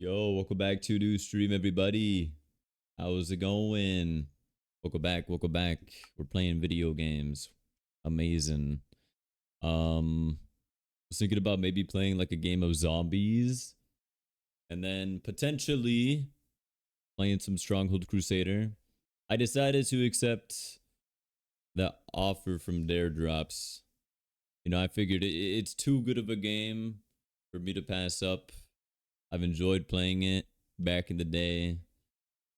Yo, welcome back to the stream, everybody. How's it going? Welcome back, welcome back. We're playing video games. Amazing. Was thinking about maybe playing like a game of zombies and then potentially playing some Stronghold Crusader. I decided to accept the offer from Dare Drops. I figured it's too good of a game for me to pass up. I've enjoyed playing it back in the day.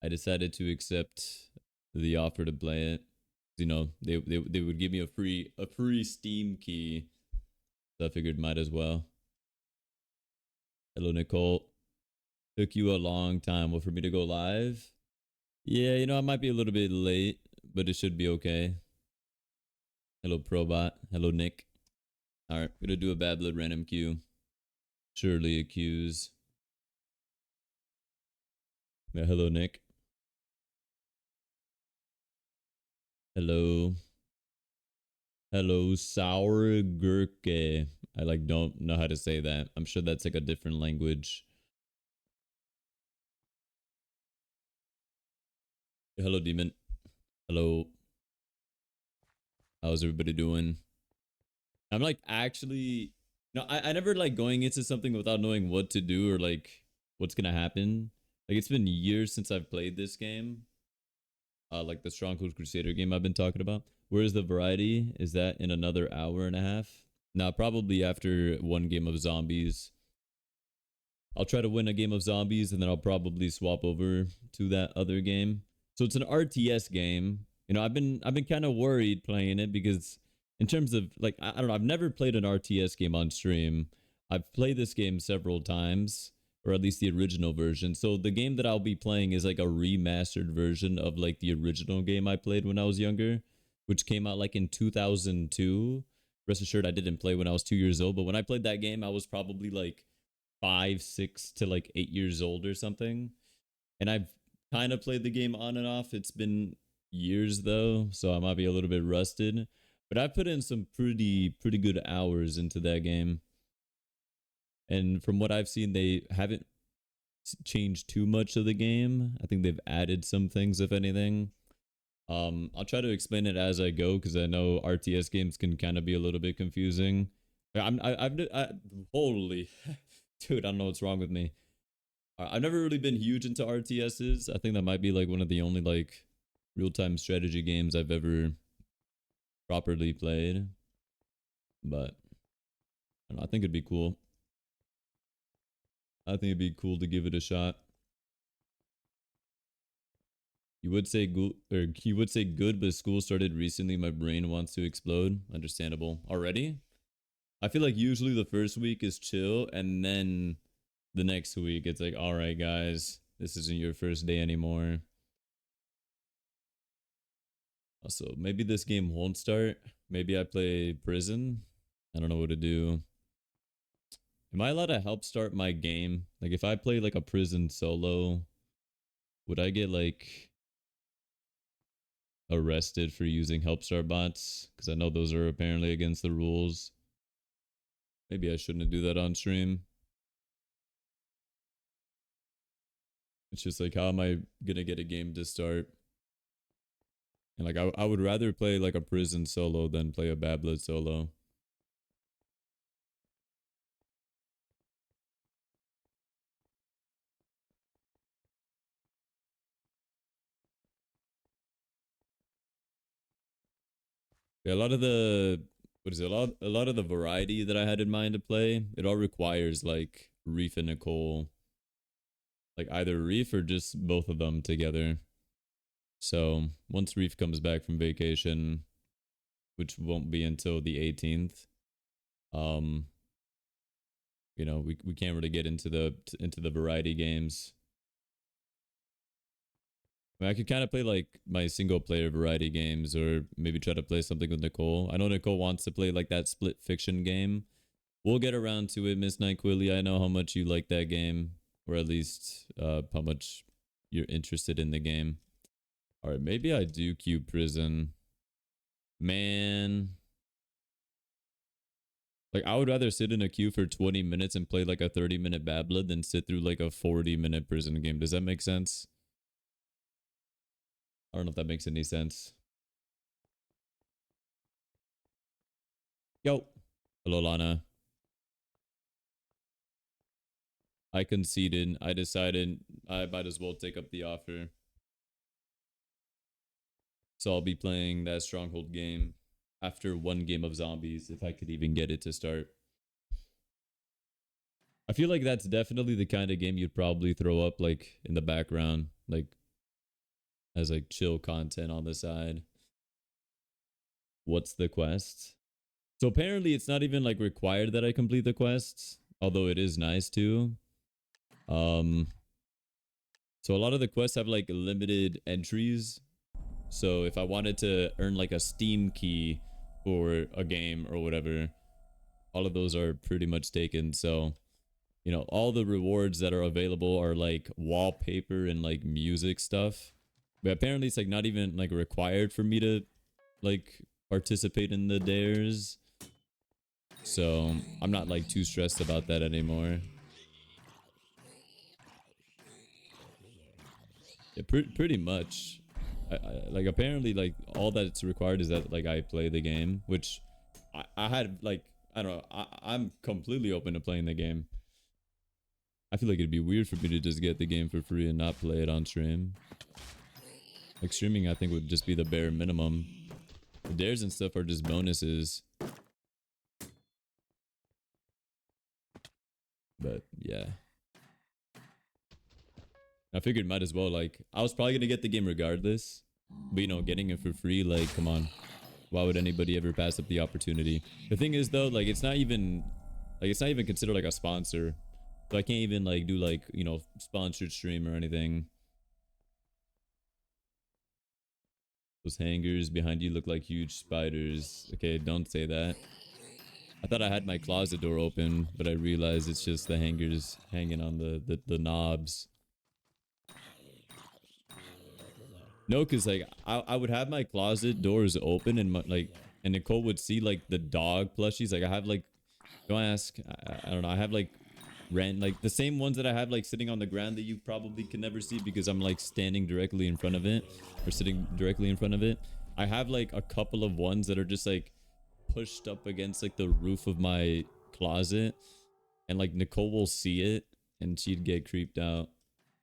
I decided to accept the offer to play it. They would give me a free Steam key, so I figured might as well. Hello, Nicole. Took you a long time. Well, for me to go live? Yeah, I might be a little bit late, but it should be okay. Hello, Probot. Hello, Nick. All right, gonna do a bad blood random queue. Surely accuse. Yeah, hello, Nick. Hello. Hello, sour gurke. I don't know how to say that. I'm sure that's like a different language. Hello, demon. Hello. How's everybody doing? I'm actually no, I never like going into something without knowing what to do or what's gonna happen. It's been years since I've played this game. Like the Stronghold Crusader game I've been talking about. Where's the variety? Is that in another hour and a half? Now, probably after one game of zombies. I'll try to win a game of zombies and then I'll probably swap over to that other game. So it's an RTS game. I've been kind of worried playing it because in terms of I don't know, I've never played an RTS game on stream. I've played this game several times, or at least the original version. So the game that I'll be playing is like a remastered version of the original game I played when I was younger, which came out in 2002. Rest assured I didn't play when I was 2 years old, but when I played that game, I was probably 5, 6 to 8 years old or something. And I've kind of played the game on and off. It's been years though, so I might be a little bit rusted. But I put in some pretty good hours into that game. And from what I've seen, they haven't changed too much of the game. I think they've added some things, if anything. I'll try to explain it as I go because I know RTS games can kind of be a little bit confusing. Holy dude, I don't know what's wrong with me. I've never really been huge into RTSs. I think that might be one of the only real-time strategy games I've ever properly played. But I don't know, I think it'd be cool. I think it'd be cool to give it a shot. You would say good, or you would say good, but school started recently. My brain wants to explode. Understandable. Already? I feel like usually the first week is chill, and then the next week it's all right, guys, this isn't your first day anymore. Also, maybe this game won't start. Maybe I play prison. I don't know what to do. Am I allowed to help start my game? If I play a prison solo, would I get arrested for using help start bots? Because I know those are apparently against the rules. Maybe I shouldn't do that on stream. It's just how am I gonna get a game to start? And I would rather play a prison solo than play a bad blood solo. Yeah, a lot of the what is it? A lot of the variety that I had in mind to play, it all requires Reef and Nicole. Either Reef or just both of them together. So once Reef comes back from vacation, which won't be until the 18th, um, we can't really get into the variety games. I mean, I could kind of play my single player variety games, or maybe try to play something with Nicole. I know Nicole wants to play that split fiction game. We'll get around to it, Miss Nyquilly. I know how much you like that game, or at least how much you're interested in the game. All right, maybe I do queue prison. Man, Like, I would rather sit in a queue for 20 minutes and play like a 30-minute Bad Blood than sit through like a 40-minute prison game. Does that make sense? I don't know if that makes any sense. Yo. Hello, Lana. I conceded. I decided I might as well take up the offer. So I'll be playing that stronghold game after one game of zombies, if I could even get it to start. I feel like that's definitely the kind of game you'd probably throw up like in the background, like as like chill content on the side. What's the quest? So apparently it's not even like required that I complete the quests, although it is nice to. Um so a lot of the quests have like limited entries. So if I wanted to earn like a Steam key for a game or whatever, all of those are pretty much taken. So, you know, all the rewards that are available are like wallpaper and like music stuff. But apparently it's like not even like required for me to like participate in the dares. So I'm not like too stressed about that anymore. Yeah, pretty much. Like apparently like all that's required is that like I play the game, which I had like I don't know. I'm completely open to playing the game. I feel like it'd be weird for me to just get the game for free and not play it on stream. Like streaming I think would just be the bare minimum. The dares and stuff are just bonuses. But yeah. I figured might as well, like, I was probably gonna get the game regardless. But you know, getting it for free, like, come on. Why would anybody ever pass up the opportunity? The thing is though, like it's not even considered like a sponsor. So I can't even like do like, you know, sponsored stream or anything. Those hangers behind you look like huge spiders. Okay, don't say that. I thought I had my closet door open, but I realized it's just the hangers hanging on the knobs. No, because like I would have my closet doors open and and Nicole would see like the dog plushies. Like I have like, don't ask, I don't know. I have like like the same ones that I have like sitting on the ground that you probably can never see because I'm like standing directly in front of it or sitting directly in front of it. I have like a couple of ones that are just like pushed up against like the roof of my closet, and like Nicole will see it and she'd get creeped out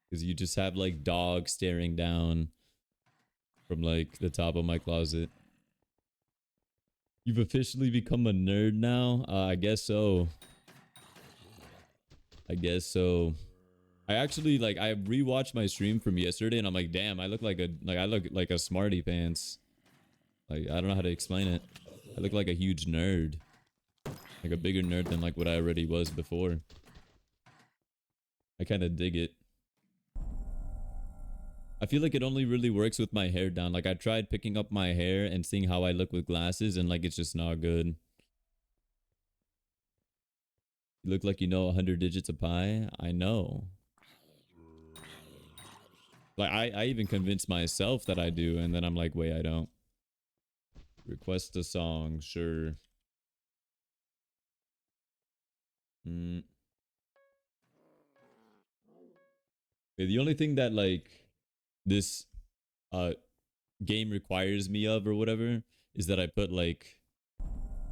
because you just have like dogs staring down from like the top of my closet. You've officially become a nerd now? I guess so. I guess so. I actually like I rewatched my stream from yesterday and I'm like, damn, I look like a smarty pants. Like I don't know how to explain it. I look like a huge nerd. Like a bigger nerd than like what I already was before. I kind of dig it. I feel like it only really works with my hair down. Like I tried picking up my hair and seeing how I look with glasses and like it's just not good. You look like you know 100 digits of pi. I know. Like I even convinced myself that I do, and then I'm like, wait, I don't. Request a song, sure. Mm. Okay, the only thing that like this uh game requires me of or whatever is that I put like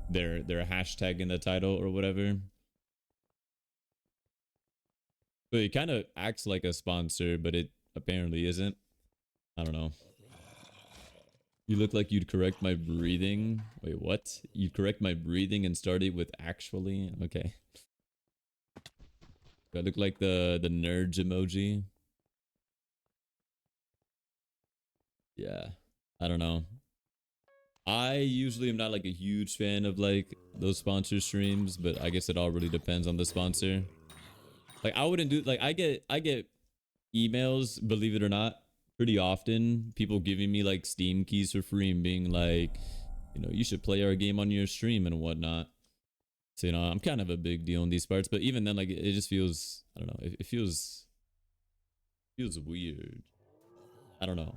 their hashtag in the title or whatever. So it kind of acts like a sponsor, but it apparently isn't. I don't know. You look like you'd correct my breathing. Wait, what? You'd correct my breathing and start it with actually? Okay. Do I look like the nerds emoji? Yeah. I don't know. I usually am not like a huge fan of like those sponsor streams, but I guess it all really depends on the sponsor. Like I wouldn't do like I get emails, believe it or not, pretty often. People giving me like Steam keys for free and being like, you know, you should play our game on your stream and whatnot. So you know, I'm kind of a big deal in these parts, but even then, like it just feels I don't know, it feels weird. I don't know.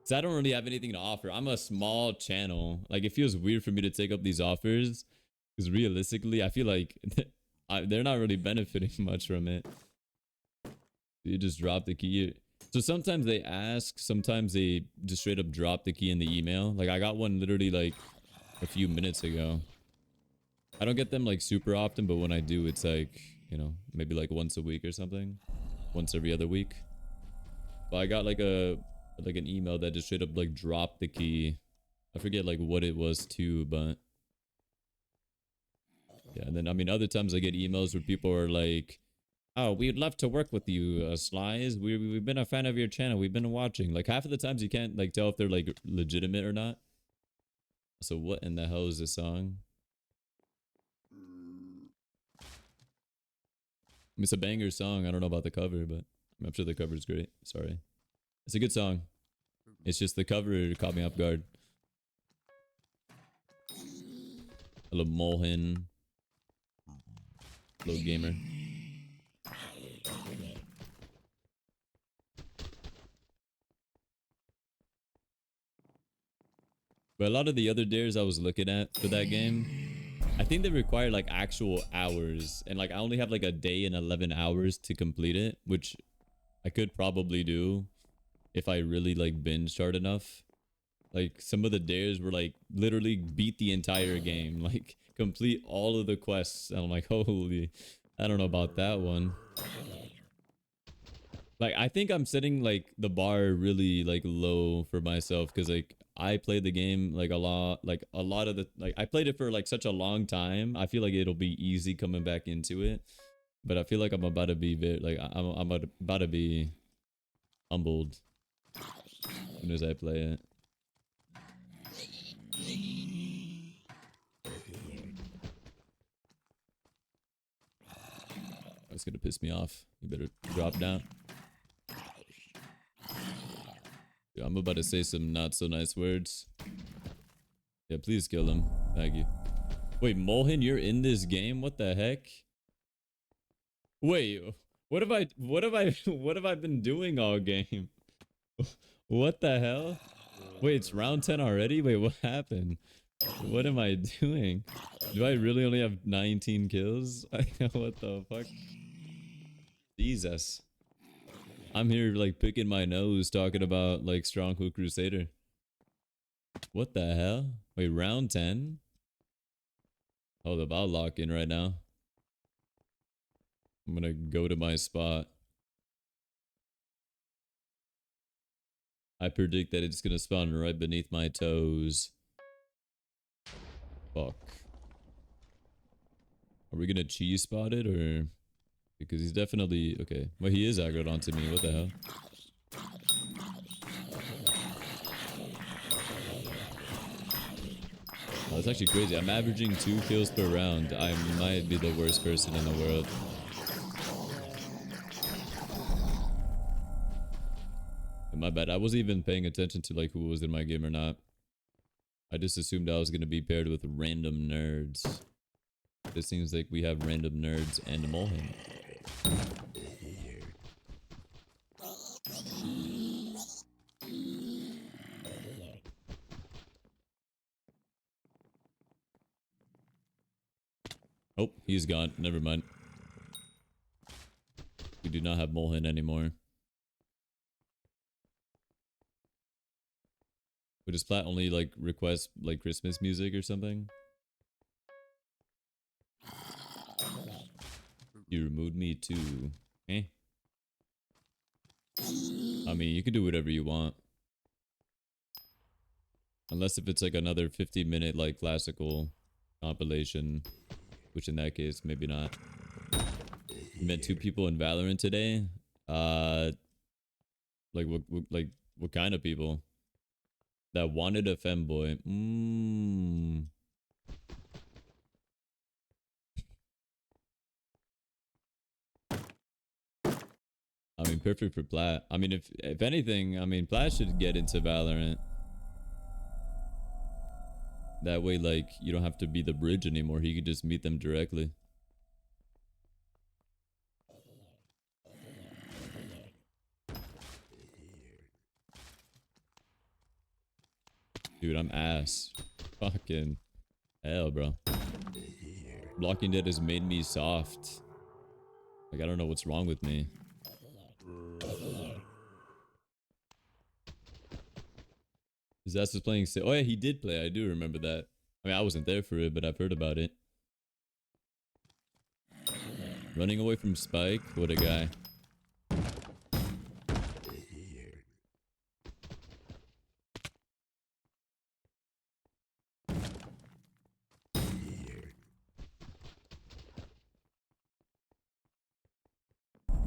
So I don't really have anything to offer. I'm a small channel. Like it feels weird for me to take up these offers Because realistically, I feel like they're not really benefiting much from it. You just drop the key. So sometimes they ask, sometimes they just straight up drop the key in the email. Like I got one literally like a few minutes ago. I don't get them like super often, but when I do, it's like, you know, maybe like once a week or something. Once every other week. But I got like an email that just straight up like dropped the key. I forget like what it was too, but yeah. And then I mean other times I get emails where people are like, "Oh, we'd love to work with you, Slice. We've been a fan of your channel. We've been watching." Like half of the times you can't like tell if they're like legitimate or not. So what in the hell is this song? It's a banger song. I don't know about the cover, but I'm sure the cover's great. Sorry. It's a good song. It's just the cover caught me off guard. Hello, Molhin. Hello, gamer. But a lot of the other dares I was looking at for that game, I think they require like actual hours. And like I only have like a day and 11 hours to complete it, which I could probably do if I really like binge hard enough. Like some of the dares were like literally beat the entire game, like complete all of the quests. And I'm like, holy, I don't know about that one. Like I think I'm setting like the bar really like low for myself because like I played the game like a lot of the like I played it for like such a long time. I feel like it'll be easy coming back into it, but I feel like I'm about to be like I'm about to be humbled as soon as I play it. That's gonna piss me off. You better drop down. Yeah, I'm about to say some not so nice words. Yeah, please kill him. Thank you. Wait, Molhin, you're in this game? What the heck? Wait, what have what have I been doing all game? What the hell? Wait, it's round 10 already? Wait, what happened? What am I doing? Do I really only have 19 kills? What the fuck? Jesus. I'm here like picking my nose talking about like stronghold crusader. What the hell? Wait, round 10? Hold up, I'll lock in right now. I'm gonna go to my spot. I predict that it's gonna spawn right beneath my toes. Fuck. Are we gonna cheese spot it or? Because he's definitely okay. Well, he is aggroed onto me. What the hell? Oh, that's actually crazy. I'm averaging 2 kills per round. I might be the worst person in the world. My bad. I wasn't even paying attention to like who was in my game or not. I just assumed I was gonna be paired with random nerds. It seems like we have random nerds and Molhin. Oh, he's gone. Never mind. We do not have Molhin anymore. Would his plat only like request like Christmas music or something? You removed me too. Eh? I mean, you can do whatever you want. Unless if it's like another 50-minute like classical compilation. Which in that case, maybe not. You met 2 people in Valorant today? Like what kind of people? That wanted a femboy. I mean, perfect for Plat. I mean, if anything, I mean, Plat should get into Valorant. That way, like, you don't have to be the bridge anymore. He could just meet them directly. Dude, I'm ass. Fucking hell, bro. Walking Dead has made me soft. Like, I don't know what's wrong with me. His ass was playing. Oh yeah, he did play. I do remember that. I mean, I wasn't there for it, but I've heard about it. Running away from Spike. What a guy.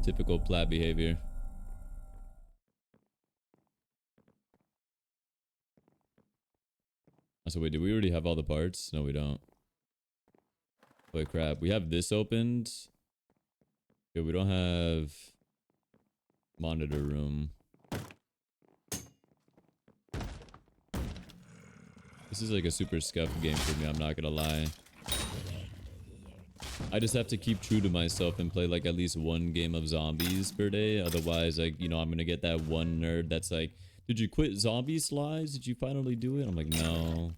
Typical plat behavior. So wait, do we already have all the parts? No, we don't. Holy crap. We have this opened. Okay, we don't have monitor room. This is like a super scuffed game for me, I'm not gonna lie. I just have to keep true to myself and play like at least one game of zombies per day. Otherwise, like, you know, I'm gonna get that one nerd that's like, did you quit zombie slides? Did you finally do it? I'm like, no.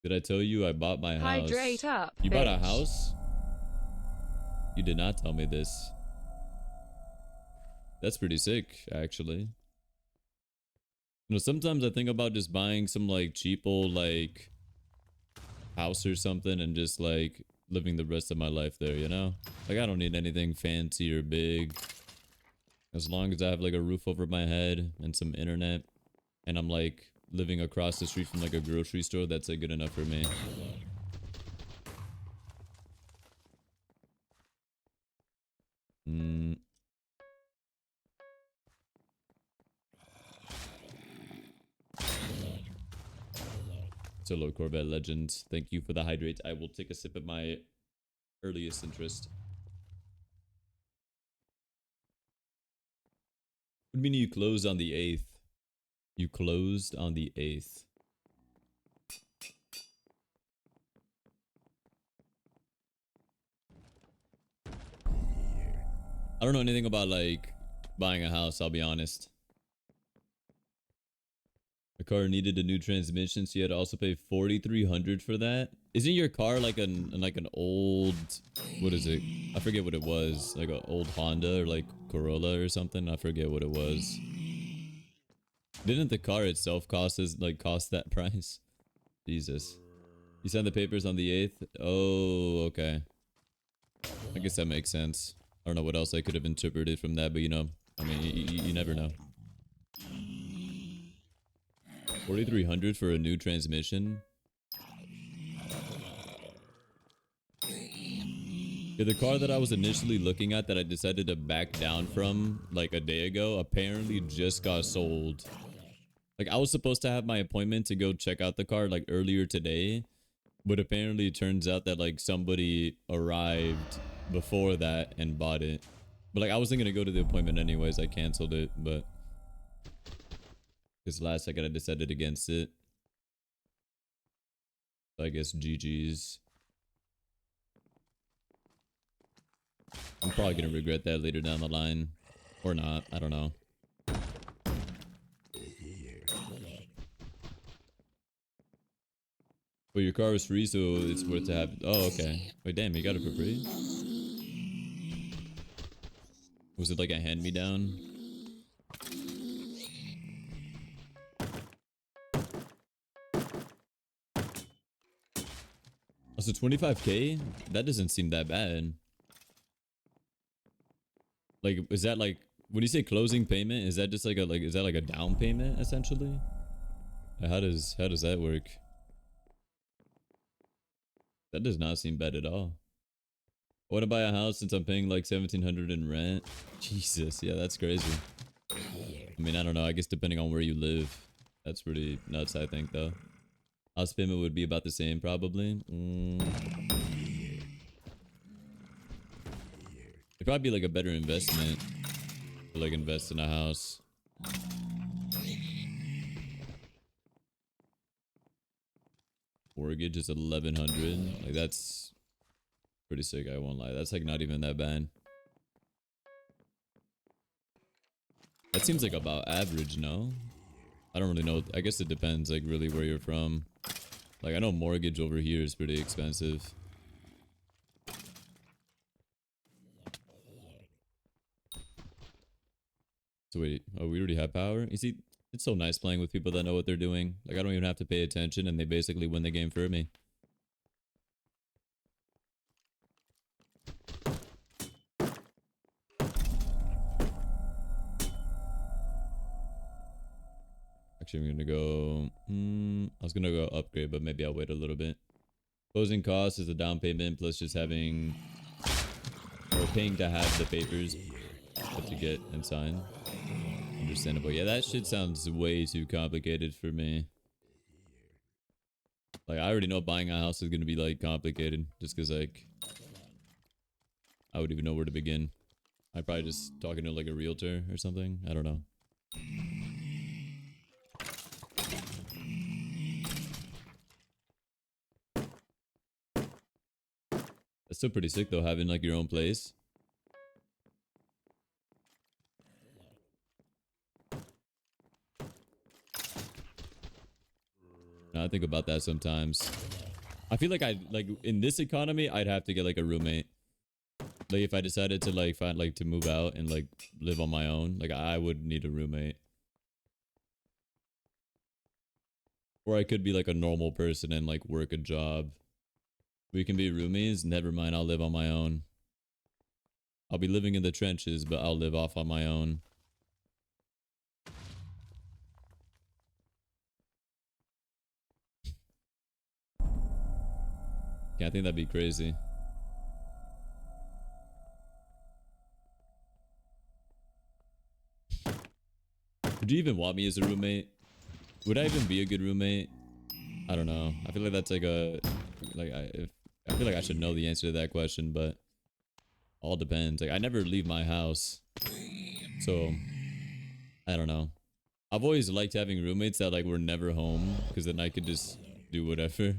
Did I tell you I bought my house? Hydrate up, you bitch. bought a house? You did not tell me this. That's pretty sick, actually. You know, sometimes I think about just buying some like cheap old like house or something and just like living the rest of my life there, you know? Like, I don't need anything fancy or big. As long as I have like a roof over my head and some internet and I'm like living across the street from like a grocery store, that's like good enough for me. Solo Corvette Legends, thank you for the hydrate. I will take a sip at my earliest interest. What do you mean you closed on the 8th? You closed on the 8th. I don't know anything about like buying a house, I'll be honest. The car needed a new transmission, so you had to also pay $4,300 for that. Isn't your car like an old, what is it? I forget what it was. Like an old Honda or like Corolla or something. I forget what it was. Didn't the car itself cost that price? Jesus. You signed the papers on the 8th? Oh, okay. I guess that makes sense. I don't know what else I could have interpreted from that, but you know, I mean, you never know. 4,300 for a new transmission? Yeah, the car that I was initially looking at that I decided to back down from like a day ago apparently just got sold. Like, I was supposed to have my appointment to go check out the car like earlier today, but apparently it turns out that like somebody arrived before that and bought it. But like, I wasn't gonna go to the appointment anyways. I canceled it, but because last second I decided against it. So I guess GG's. I'm probably gonna regret that later down the line, or not. I don't know. But your car was free, so it's worth to have. Oh, okay. Wait, damn, you got it for free? Was it like a hand-me-down? Oh, so 25K? That doesn't seem that bad. Like, is that like, when you say closing payment, is that just like is that like a down payment essentially? How does that work? That does not seem bad at all. I want to buy a house since I'm paying like 1,700 in rent. Jesus, yeah, that's crazy. I mean, I don't know. I guess depending on where you live, that's pretty nuts. I think though, house payment would be about the same probably. It'd probably be like a better investment to like invest in a house. Mortgage is 1,100. Like, that's pretty sick, I won't lie. That's like not even that bad. That seems like about average, no? I don't really know. I guess it depends like really where you're from. Like, I know mortgage over here is pretty expensive. So wait, oh, we already have power? You see, it's so nice playing with people that know what they're doing. Like, I don't even have to pay attention, and they basically win the game for me. Actually, I'm gonna go... I was gonna go upgrade, but maybe I'll wait a little bit. Closing cost is a down payment, plus just having... or paying to have the papers to get and sign. Understandable. Yeah, that shit sounds way too complicated for me. Like, I already know buying a house is gonna be, like, complicated. Just because, like... I wouldn't even know where to begin. I'd probably just talking to, like, a realtor or something. I don't know. That's still pretty sick, though, having, like, your own place. I think about that sometimes. I feel like in this economy, I'd have to get, like, a roommate. Like, if I decided to, like, find, like, to move out and, like, live on my own, like, I would need a roommate. Or I could be, like, a normal person and, like, work a job. We can be roomies. Never mind, I'll live on my own. I'll be living in the trenches, but I'll live off on my own. Yeah, I think that'd be crazy. Would you even want me as a roommate? Would I even be a good roommate? I don't know. I feel like that's like a... Like, I feel like I should know the answer to that question, but... All depends. Like, I never leave my house. So... I don't know. I've always liked having roommates that, like, were never home. Because then I could just do whatever.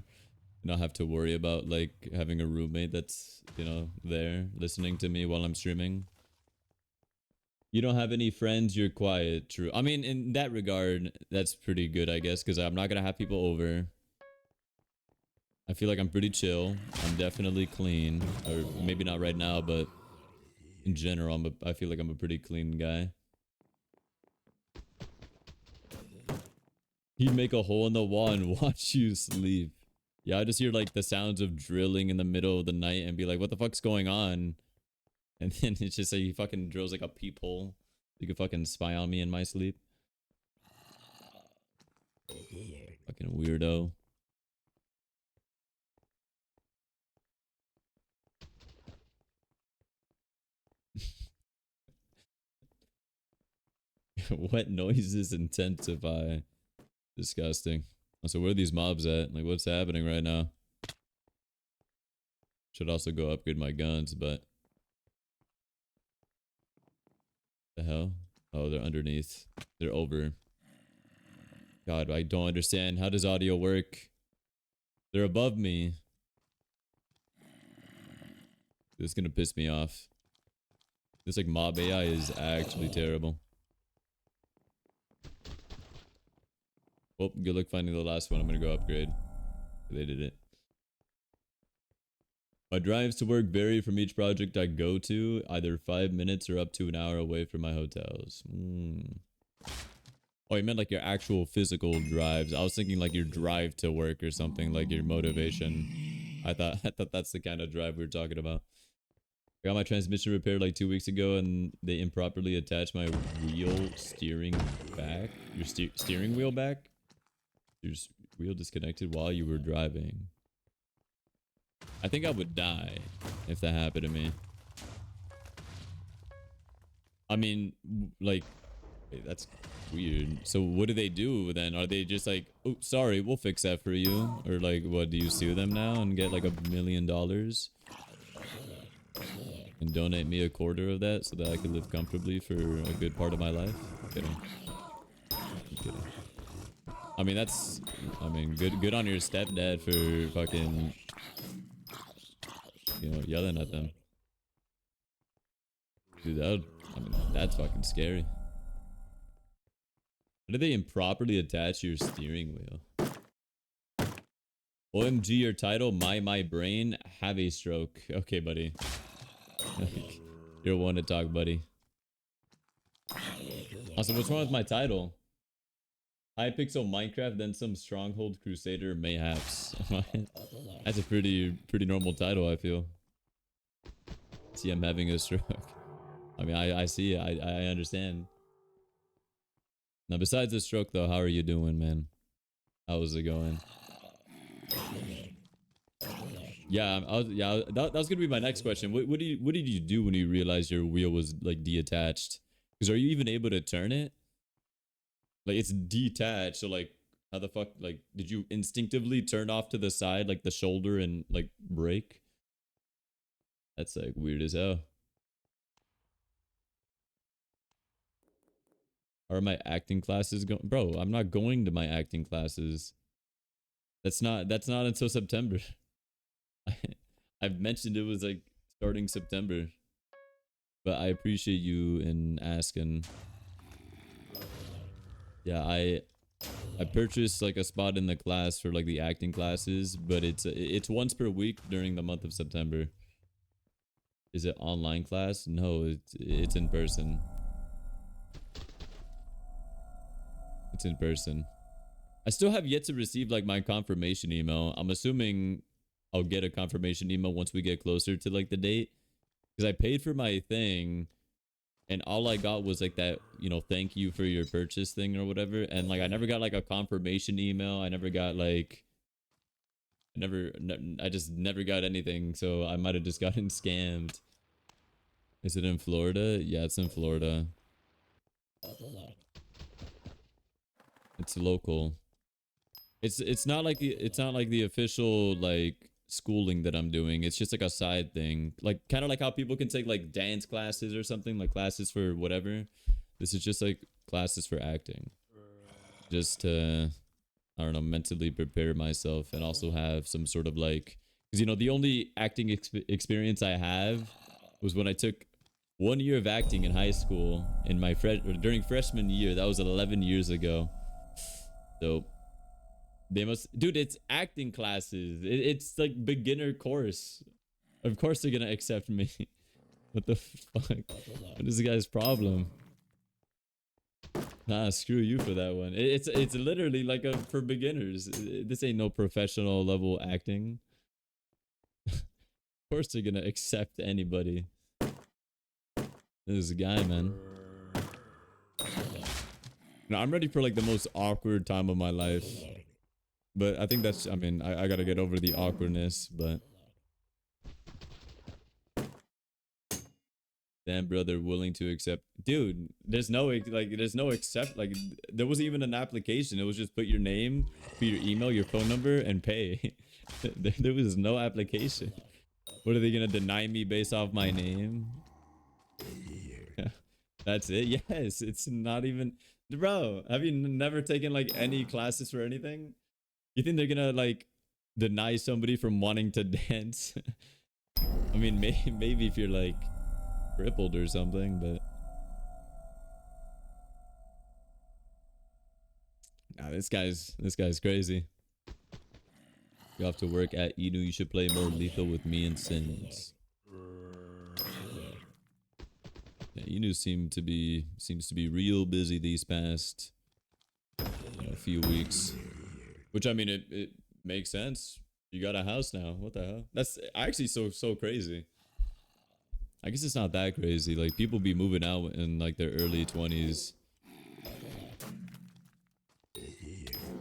Not have to worry about, like, having a roommate that's, you know, there listening to me while I'm streaming. You don't have any friends, you're quiet. True. I mean, in that regard, that's pretty good, I guess, because I'm not gonna have people over. I feel like I'm pretty chill. I'm definitely clean. Or maybe not right now, but in general, I feel like I'm a pretty clean guy. He'd make a hole in the wall and watch you sleep. Yeah, I just hear, like, the sounds of drilling in the middle of the night and be like, what the fuck's going on? And then it's just like he fucking drills, like, a peephole. You could fucking spy on me in my sleep. Fucking weirdo. What noises intensify? Disgusting. So where are these mobs at? Like, what's happening right now? Should also go upgrade my guns, but... The hell? Oh, they're underneath. They're over. God, I don't understand. How does audio work? They're above me. This is gonna piss me off. This, like, mob AI is actually terrible. Well, good luck finding the last one. I'm gonna go upgrade. They did it. My drives to work vary from each project I go to, either 5 minutes or up to an hour away from my hotels. Oh, you meant like your actual physical drives. I was thinking like your drive to work or something, like your motivation. I thought that's the kind of drive we were talking about. I got my transmission repaired like 2 weeks ago, and they improperly attached my wheel steering back. Your steering wheel back? Your wheel disconnected while you were driving. I think I would die if that happened to me. I mean, like, wait, that's weird. So what do they do then? Are they just like, oh, sorry, we'll fix that for you? Or like, what, do you sue them now and get like $1 million? And donate me a quarter of that so that I can live comfortably for a good part of my life? I'm kidding. I'm kidding. I mean, that's, I mean, good on your stepdad for fucking, you know, yelling at them. Dude, that would, I mean, that's fucking scary. How did they improperly attach your steering wheel? OMG, your title, my brain, have a stroke. Okay, buddy. You're one to talk, buddy. Also, what's wrong with my title? Hypixel Minecraft, then some stronghold crusader mayhaps. That's a pretty normal title, I feel. See, I'm having a stroke. I mean, I see it. I understand. Now, besides the stroke, though, how are you doing, man? How's it going? Yeah, that was gonna be my next question. What did you do when you realized your wheel was like detached? Because are you even able to turn it? Like it's detached, so like how the fuck like did you instinctively turn off to the side like the shoulder and like brake? That's like weird as hell. Are my acting classes going? Bro, I'm not going to my acting classes. That's not until September. I've mentioned it was like starting September. But I appreciate you in asking. Yeah, I purchased like a spot in the class for like the acting classes, but it's once per week during the month of September. Is it online class? No, it's in person. It's in person. I still have yet to receive like my confirmation email. I'm assuming I'll get a confirmation email once we get closer to like the date. Because I paid for my thing and all I got was like that, you know, thank you for your purchase thing or whatever. And like I never got like a confirmation email. I never got like I just never got anything. So I might have just gotten scammed. Is it in Florida? Yeah, it's in Florida. It's local. It's not like the official like schooling that I'm doing. It's just like a side thing. Like kind of like how people can take like dance classes or something, like classes for whatever. This is just like classes for acting. Just to I don't know, mentally prepare myself and also have some sort of like cuz you know the only acting experience I have was when I took 1 year of acting in high school in my during freshman year. That was 11 years ago. So they must, dude. It's acting classes. It's like beginner course. Of course they're gonna accept me. What the fuck? What is the guy's problem? Nah, screw you for that one. It's literally like a for beginners. This ain't no professional level acting. Of course they're gonna accept anybody. This guy, man. No, I'm ready for like the most awkward time of my life. But I think that's, I mean, I gotta get over the awkwardness, but. Damn, brother, willing to accept. Dude, there's no accept. Like, there wasn't even an application. It was just put your name, put your email, your phone number, and pay. There was no application. What are they gonna deny me based off my name? That's it. Yes, it's not even. Bro, have you never taken like any classes for anything? You think they're gonna like deny somebody from wanting to dance? I mean, maybe if you're like crippled or something, but nah, this guy's crazy. You have to work at Inu. You should play more lethal with me and Sins. Yeah, Inu seems to be real busy these past few weeks. Which I mean, it makes sense. You got a house now. What the hell? That's actually so crazy. I guess it's not that crazy. Like people be moving out in like their early 20s.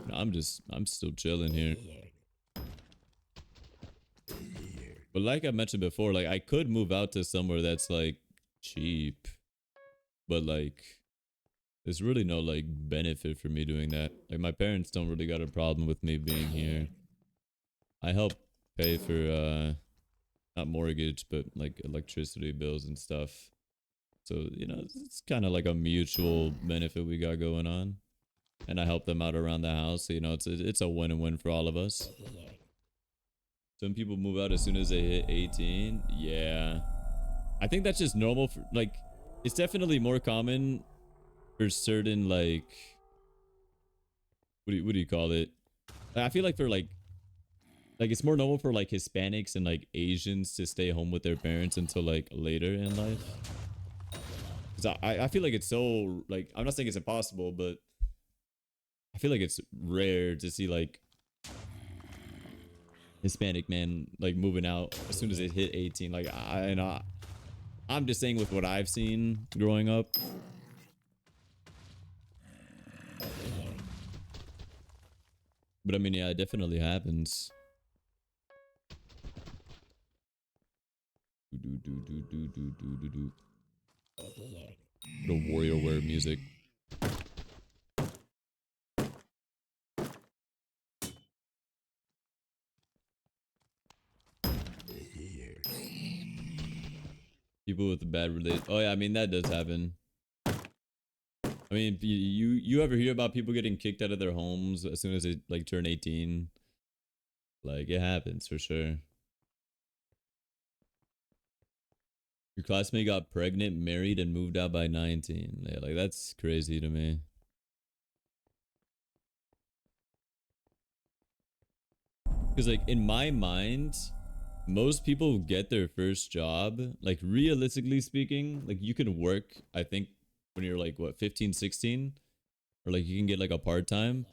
No, I'm still chilling here. But like I mentioned before, like I could move out to somewhere that's like cheap. But like there's really no like benefit for me doing that. Like my parents don't really got a problem with me being here. I help pay for not mortgage, but like electricity bills and stuff. So, you know, it's kind of like a mutual benefit we got going on. And I help them out around the house. So, you know, it's a win-win for all of us. Some people move out as soon as they hit 18. Yeah. I think that's just normal for like it's definitely more common for certain like what do you call it? I feel like for like like it's more normal for like Hispanics and like Asians to stay home with their parents until like later in life. Because I feel like it's so like I'm not saying it's impossible, but I feel like it's rare to see like Hispanic men like moving out as soon as they hit 18. Like I'm just saying with what I've seen growing up. But I mean, yeah, it definitely happens. The WarioWare music. People with a bad relate. Oh yeah, I mean that does happen. I mean, you ever hear about people getting kicked out of their homes as soon as they like turn 18? Like it happens for sure. Your classmate got pregnant, married, and moved out by 19. Yeah, like that's crazy to me. Because like in my mind, most people get their first job, like realistically speaking, like you can work, I think, when you're like what, 15, 16, or like you can get like a part-time.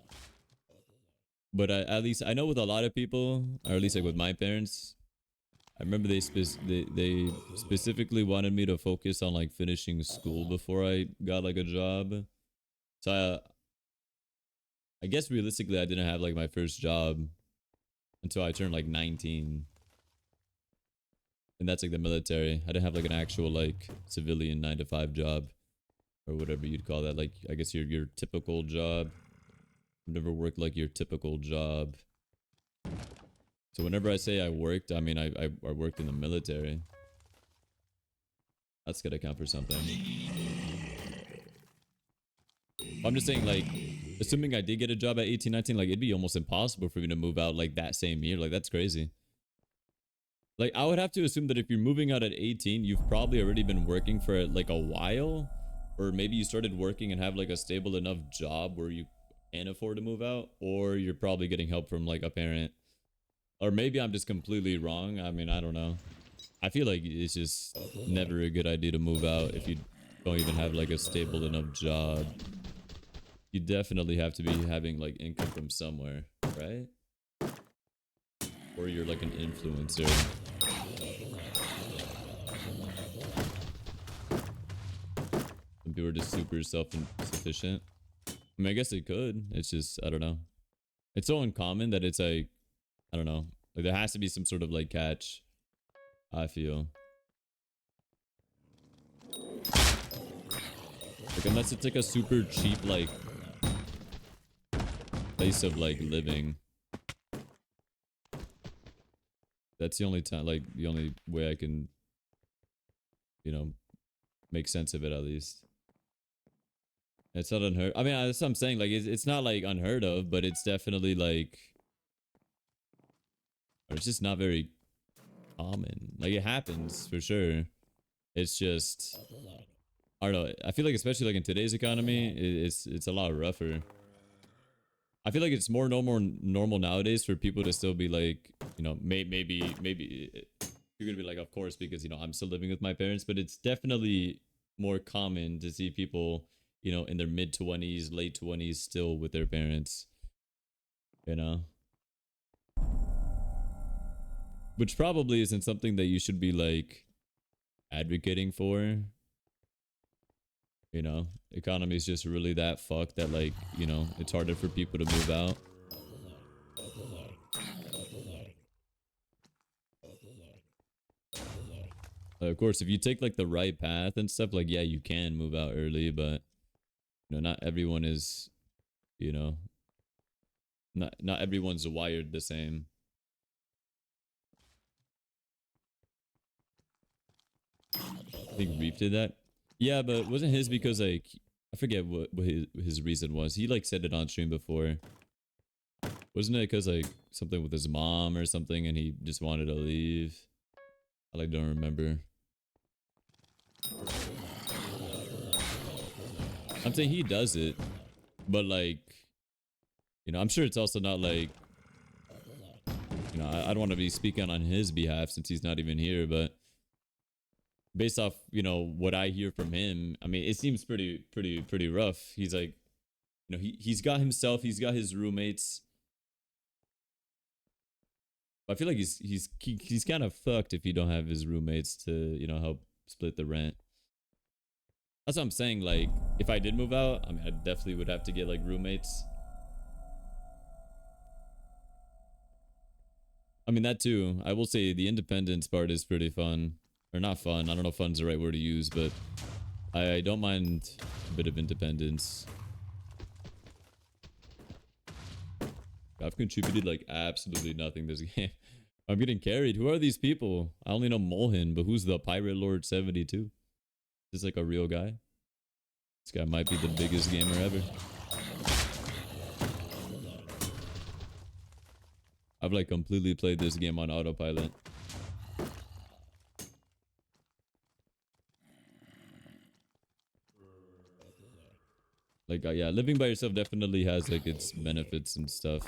But at least I know with a lot of people, or at least like with my parents, I remember they specifically wanted me to focus on like finishing school before I got like a job. So I guess realistically I didn't have like my first job until I turned like 19. And that's like the military. I didn't have like an actual like civilian 9 to 5 job or whatever you'd call that. Like I guess your typical job. I've never worked like your typical job. So whenever I say I worked, I mean I worked in the military. That's gotta count for something. I'm just saying like, assuming I did get a job at 18, 19, like it'd be almost impossible for me to move out like that same year. Like that's crazy. Like I would have to assume that if you're moving out at 18, you've probably already been working for like a while, or maybe you started working and have like a stable enough job where you can afford to move out, or you're probably getting help from like a parent. Or maybe I'm just completely wrong. I mean, I don't know. I feel like it's just never a good idea to move out if you don't even have like a stable enough job. You definitely have to be having like income from somewhere, right? Or you're like an influencer. Some people are just super self-sufficient. I mean, I guess it could. It's just, I don't know. It's so uncommon that it's like, I don't know. Like there has to be some sort of like catch, I feel. Like unless it's like a super cheap like place of like living. That's the only time, like the only way I can, you know, make sense of it at least. It's not unheard. I mean, that's what I'm saying. Like, it's not like unheard of, but it's definitely like, or it's just not very common. Like, it happens for sure. It's just, I don't know. I feel like, especially like in today's economy, it's a lot rougher. I feel like it's more normal nowadays for people to still be like, you know, maybe you're gonna be like, of course, because you know I'm still living with my parents, but it's definitely more common to see people, you know, in their mid 20s, late 20s, still with their parents. You know, which probably isn't something that you should be like advocating for. You know, economy is just really that fucked that like, you know, it's harder for people to move out. Of course, if you take like the right path and stuff, like yeah, you can move out early, but you know, not everyone is, you know, not everyone's wired the same. I think Reef did that. Yeah, but wasn't his because like I forget what his reason was. He like said it on stream before. Wasn't it because like something with his mom or something and he just wanted to leave? I like don't remember. I'm saying he does it, but like, you know, I'm sure it's also not like you know, I don't want to be speaking on his behalf since he's not even here, but based off, you know, what I hear from him, I mean, it seems pretty rough. He's like, you know, he's got himself, he's got his roommates. I feel like he's kind of fucked if you don't have his roommates to, you know, help split the rent. That's what I'm saying. Like, if I did move out, I mean, I definitely would have to get like roommates. I mean, that too. I will say the independence part is pretty fun. Or not fun. I don't know if fun's the right word to use, but I don't mind a bit of independence. I've contributed like absolutely nothing this game. I'm getting carried. Who are these people? I only know Molhin, but who's the Pirate Lord 72? Is this like a real guy? This guy might be the biggest gamer ever. I've like completely played this game on autopilot. Like, yeah, living by yourself definitely has like its benefits and stuff.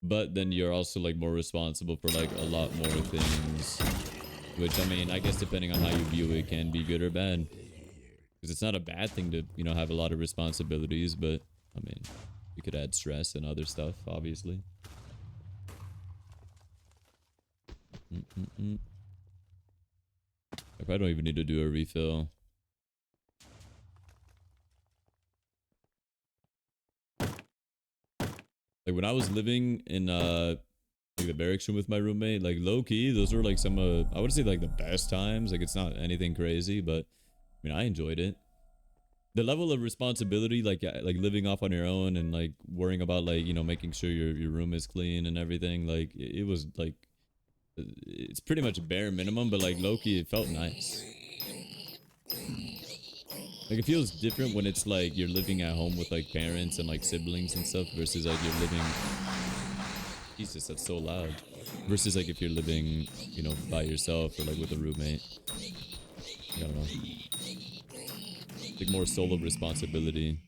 But then you're also like more responsible for like a lot more things. Which, I mean, I guess depending on how you view it can be good or bad. Because it's not a bad thing to, you know, have a lot of responsibilities, but I mean, you could add stress and other stuff, obviously. I probably don't even need to do a refill. Like when I was living in like the barracks room with my roommate, like low key, those were like some I would say like the best times. Like it's not anything crazy, but I mean I enjoyed it. The level of responsibility, like living off on your own and like worrying about like, you know, making sure your room is clean and everything, like it was like it's pretty much bare minimum, but like low key it felt nice. Like it feels different when it's like you're living at home with like parents and like siblings and stuff versus like you're living. Jesus, that's so loud. Versus like if you're living, you know, by yourself or like with a roommate. I don't know. Like more solo responsibility.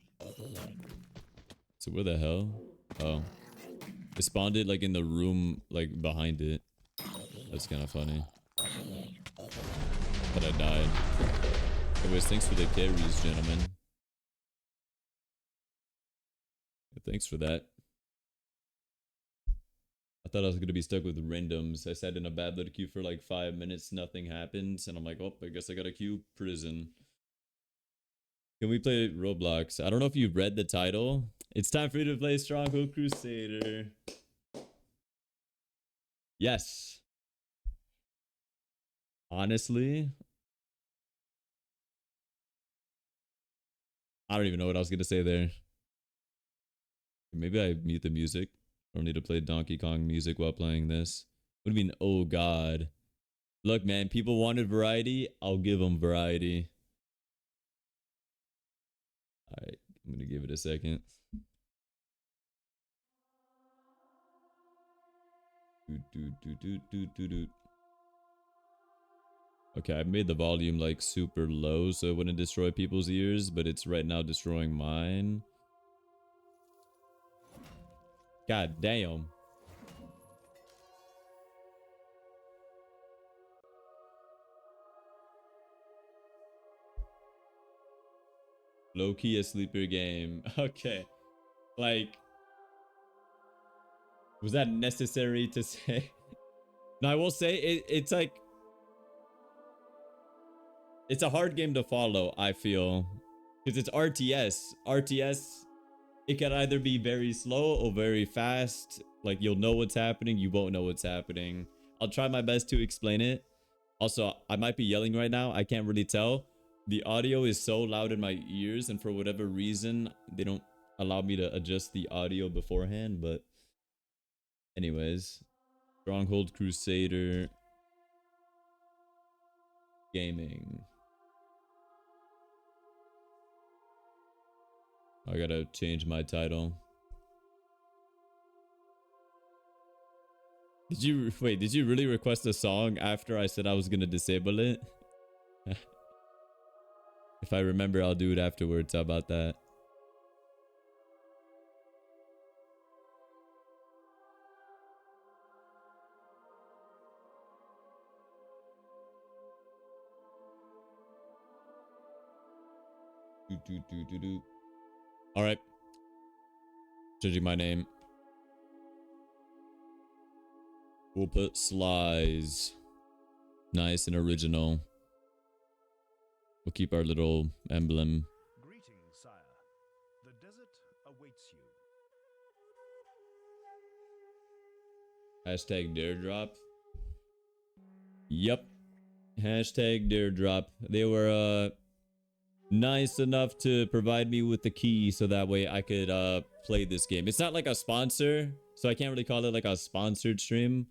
So where the hell? Oh. It spawned it like in the room like behind it. That's kind of funny. But I died. Anyways, thanks for the carries, gentlemen. Thanks for that. I thought I was going to be stuck with randoms. I sat in a bad little queue for like 5 minutes, nothing happens, and I'm like, oh, I guess I got a queue prison. Can we play Roblox? I don't know if you've read the title. It's time for you to play Stronghold Crusader. Yes. Honestly, I don't even know what I was going to say there. Maybe I mute the music. I don't need to play Donkey Kong music while playing this. What do you mean, oh god? Look, man, people wanted variety. I'll give them variety. Alright, I'm gonna give it a second. Okay, I made the volume like super low so it wouldn't destroy people's ears, but it's right now destroying mine. God damn. Low-key a sleeper game. Okay. Like, was that necessary to say? No, I will say it's like it's a hard game to follow, I feel. Because it's RTS. RTS, it can either be very slow or very fast. Like you'll know what's happening, you won't know what's happening. I'll try my best to explain it. Also, I might be yelling right now. I can't really tell. The audio is so loud in my ears, and for whatever reason, they don't allow me to adjust the audio beforehand. But anyways, Stronghold Crusader Gaming. I gotta change my title. Did you wait? Did you really request a song after I said I was gonna disable it? If I remember, I'll do it afterwards. How about that? All right. Changing my name. We'll put Slice. Nice and original. We'll keep our little emblem. Greetings, sire. The desert awaits you. Hashtag dare drop. Yep. Hashtag dare drop. They were nice enough to provide me with the key so that way I could play this game. It's not like a sponsor, so I can't really call it like a sponsored stream,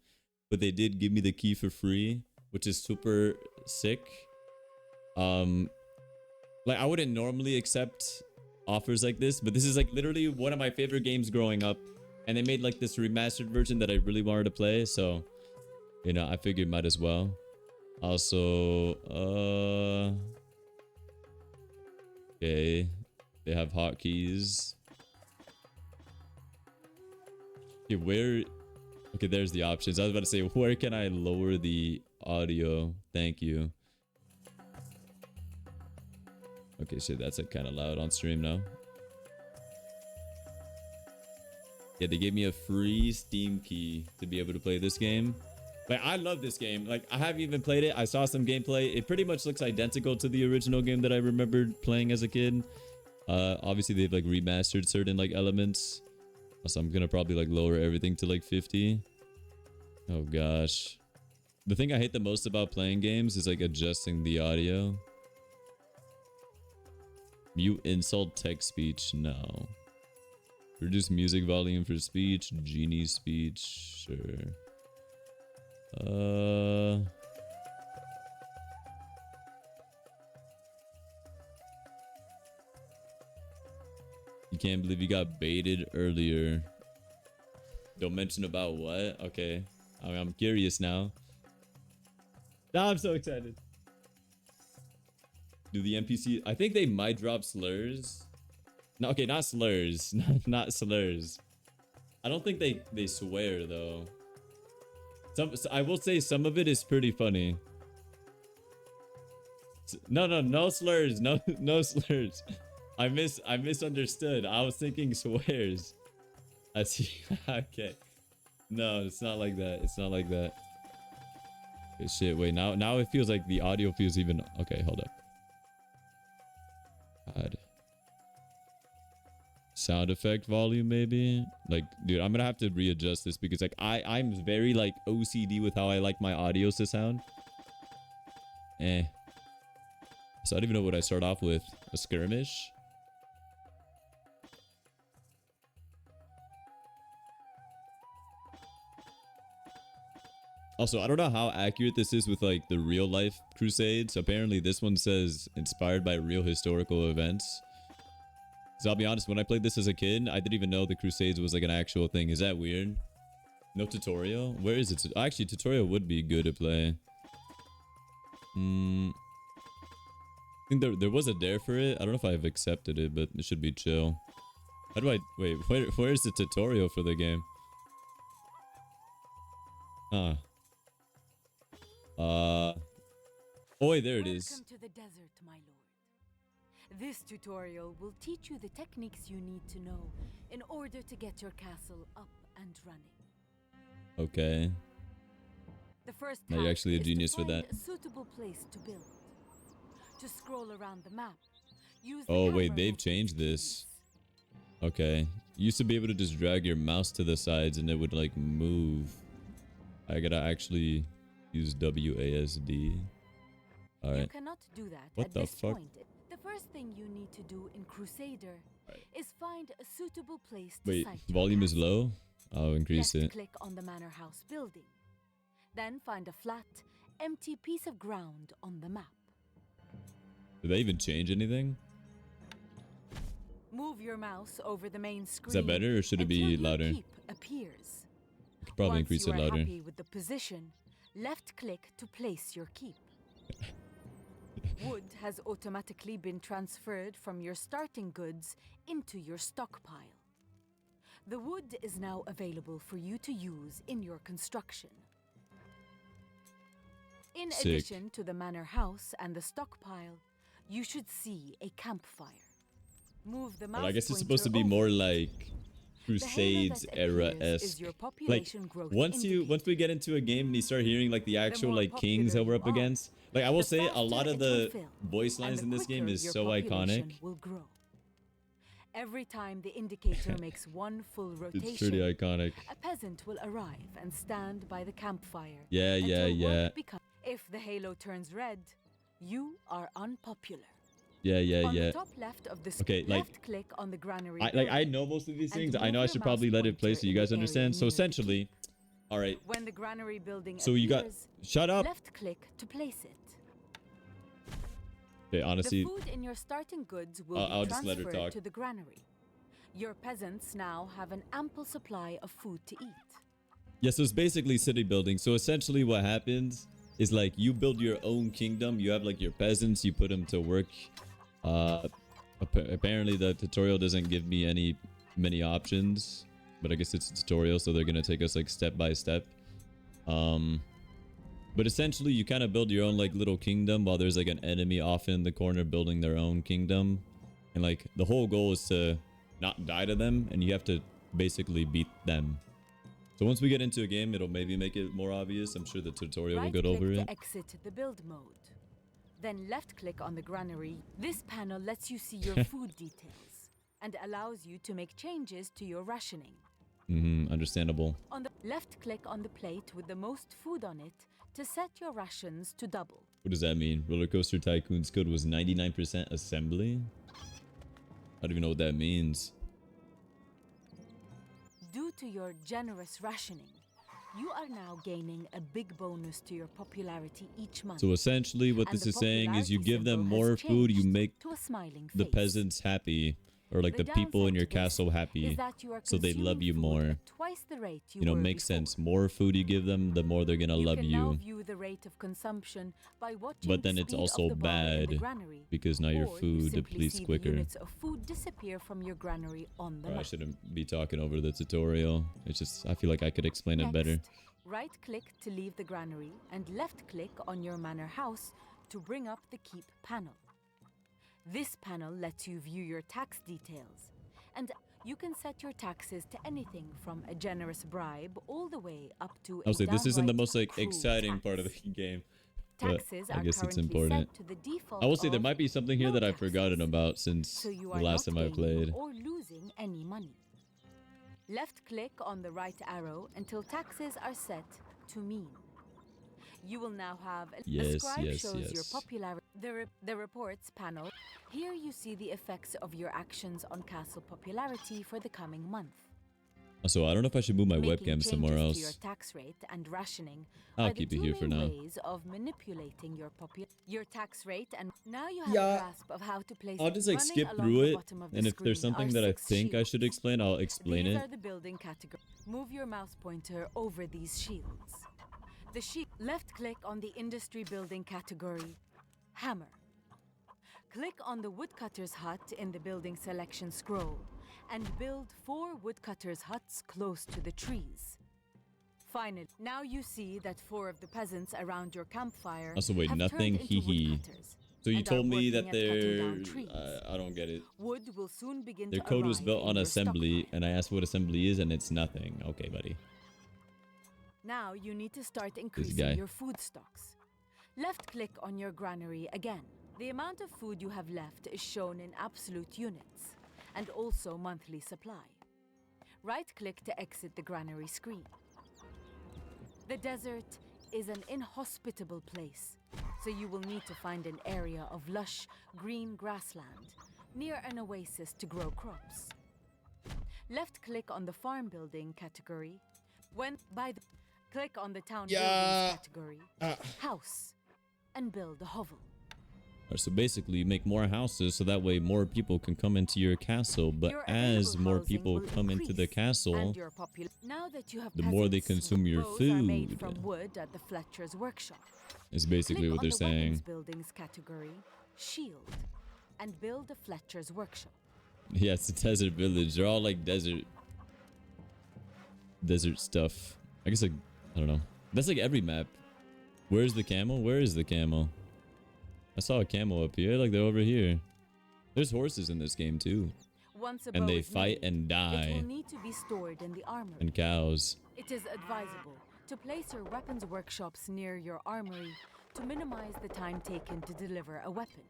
but they did give me the key for free, which is super sick. Like I wouldn't normally accept offers like this, but this is like literally one of my favorite games growing up, and they made like this remastered version that I really wanted to play, so you know, I figured might as well. Also, okay, they have hotkeys. Okay, where? Okay, there's the options. I was about to say, where can I lower the audio? Thank you. Okay, shit, that's like kind of loud on stream now. Yeah, they gave me a free Steam key to be able to play this game. Like, I love this game. Like, I haven't even played it. I saw some gameplay. It pretty much looks identical to the original game that I remembered playing as a kid. Obviously, they've like remastered certain like elements. So I'm gonna probably like lower everything to like 50. Oh gosh. The thing I hate the most about playing games is like adjusting the audio. Mute insult text speech. No. Reduce music volume for speech. Genie speech. Sure. You can't believe you got baited earlier. Don't mention about what? Okay. I'm curious now. Now I'm so excited. Do the NPC... I think they might drop slurs. No, okay, not slurs. Not slurs. I don't think they swear, though. I will say some of it is pretty funny. No slurs. No slurs. I misunderstood. I was thinking swears. I see. Okay. No, it's not like that. It's not like that. Okay, shit, wait. Now it feels like the audio feels even... Okay, hold up. God. Sound effect volume, maybe? Like, dude, I'm gonna have to readjust this because, like, I'm very, like, OCD with how I like my audios to sound. So I don't even know what I start off with. A skirmish? Also, I don't know how accurate this is with, like, the real-life crusades. Apparently, this one says inspired by real historical events. So I'll be honest, when I played this as a kid, I didn't even know the crusades was, like, an actual thing. Is that weird? No tutorial? Where is it? Actually, tutorial would be good to play. I think there was a dare for it. I don't know if I've accepted it, but it should be chill. How do I... Wait, where's the tutorial for the game? Huh. Oh, wait, there it is. Welcome to the desert, my lord. This tutorial will teach you the techniques you need to know in order to get your castle up and running. Okay. The first Now you're task actually a is genius to for find that. a suitable place to build. To scroll around the map, use the Oh, wait, camera they've movement changed this. keys. Okay. You used to be able to just drag your mouse to the sides and it would, like, move. I gotta actually use WASD. You Alright. cannot do that What at the this fuck? point. The first thing you need to do in Crusader Right. is find a suitable place to Wait, site your volume is castle. low? I'll increase it. Left-click on the manor house building. Then find a flat, empty piece of ground on the map. Did they even change anything? Move your mouse over the main screen. Is that better or should it be until your louder? keep appears. I could probably Once increase you it are louder. happy with the position, left-click to place your keep. Wood has automatically been transferred from your starting goods into your stockpile. The wood is now available for you to use in your construction. In Sick. addition to the manor house and the stockpile, you should see a campfire. Move the But mouse I guess it's pointer supposed to be over more it. like The halo Crusades that era appears is esque. your Like population growth once indicator. we get into a game and you start hearing like the actual more like kings popular that we're you up are, against. Like I will the say a faster lot of it will the fill, voice and lines the in this game quicker is your so population iconic. will grow. Every time the indicator makes one full rotation, It's pretty iconic. a peasant will arrive and stand by the campfire Yeah, until yeah. work becomes. If the halo turns red, you are unpopular. Yeah, On the yeah. top left of the Okay, like left click on the granary I building know most of these and things. I move know I your should mouse probably let it play pointer so you in the guys area understand. So near the essentially, keep. all right. When the granary building So you got appears, shut up. left click to place it. Okay, honestly, The food in your starting goods will I'll be just let her transferred talk. to the granary. Your peasants now have an ample supply of food to eat. yeah, so it's basically city building. So essentially what happens is like you build your own kingdom. You have like your peasants, you put them to work. Apparently the tutorial doesn't give me many options, but I guess it's a tutorial, so they're gonna take us like step by step. But essentially you kind of build your own like little kingdom while there's like an enemy off in the corner building their own kingdom. And like the whole goal is to not die to them, and you have to basically beat them. So once we get into a game, it'll maybe make it more obvious. I'm sure the tutorial will get over Right-click it. to exit the build mode. Then left-click on the granary. This panel lets you see your food details and allows you to make changes to your rationing. Understandable. On the left-click on the plate with the most food on it to set your rations to double. What does that mean? Roller Coaster Tycoon's code was 99% assembly? I don't even know what that means. Due to your generous rationing, you are now gaining a big bonus to your popularity each month. So essentially what And this the is saying is you popularity give them symbol has more food, you changed make to a smiling the face. peasants happy, or like the people in downside your to this castle happy, is that you are so they love consuming you food more. at twice the rate You know, were makes before. sense. More food you give them, the more they're gonna love can now you. view the rate of consumption by watching But then the it's speed also of the bar in the bad granary, because now your or you food simply depletes see quicker. The units of food disappear from your granary on the I map. shouldn't be talking over the tutorial. It's just, I feel like I could explain it better. Next, right-click to leave the granary and left-click on your manor house to bring up the keep panel. This panel lets you view your tax details, and you can set your taxes to anything from a generous bribe all the way up to I'll say this isn't the downright most like cruel exciting tax. part of the game, but Taxes I are guess it's currently important. set to the default I will say there of might be something here no that I've taxes, forgotten about since so you the are last not time I gaining played. or losing any money. Left-click on the right arrow until taxes are set to mean. You will now have a Yes, scribe yes, shows your yes. popularity. The reports panel. Here you see the effects of your actions on castle popularity for the coming month. So I don't know if I should move my Making webcam somewhere changes to your else. tax rate and rationing I'll are the keep it two here for main now. ways of manipulating your tax rate, and now you have Yeah, a grasp of how to place I'll just like running skip along through the it, bottom of the and if there's screen something are that I 6 think I should shields. explain, I'll explain These it. are the building categories. Move your mouse pointer over these shields. The shield. Left-click on the industry building category, hammer. Click on the woodcutter's hut in the building selection scroll and build 4 woodcutter's huts close to the trees. Finally, now you see that 4 of the peasants around your campfire Also, wait, have nothing, turned into hee-hee. woodcutters So you and are told me working that at cutting they're... down trees. I don't get it. Wood will soon begin Their to code was arrive built in on your assembly, stockpile. and I asked what assembly is, and it's nothing. Okay, buddy. Now you need to start guy. increasing your food stocks. Left-click on your granary again. The amount of food you have left is shown in absolute units, and also monthly supply. Right-click to exit the granary screen. The desert is an inhospitable place, so you will need to find an area of lush, green grassland near an oasis to grow crops. Left-click on the farm building category. Click on the town buildings category, house, and build a hovel. Alright, so basically you make more houses so that way more people can come into your castle, but Your as available more housing people will come into the increase, castle, and your now that you have the more they peasants, consume your bows are made food. from wood at the Fletcher's workshop. is basically Click what on they're the saying. weapons buildings category, shield, and build a Fletcher's workshop. Yeah, it's a desert village. They're all like desert stuff. I guess like, I don't know. That's like every map. Where's the camel? Where is the camel? I saw a camel up here. Like they're over here. There's horses in this game too, Once a and bow they is fight made, and it die, will need to be stored in the armory. and cows. It is advisable to place your weapons workshops near your armory to minimize the time taken to deliver a weapon.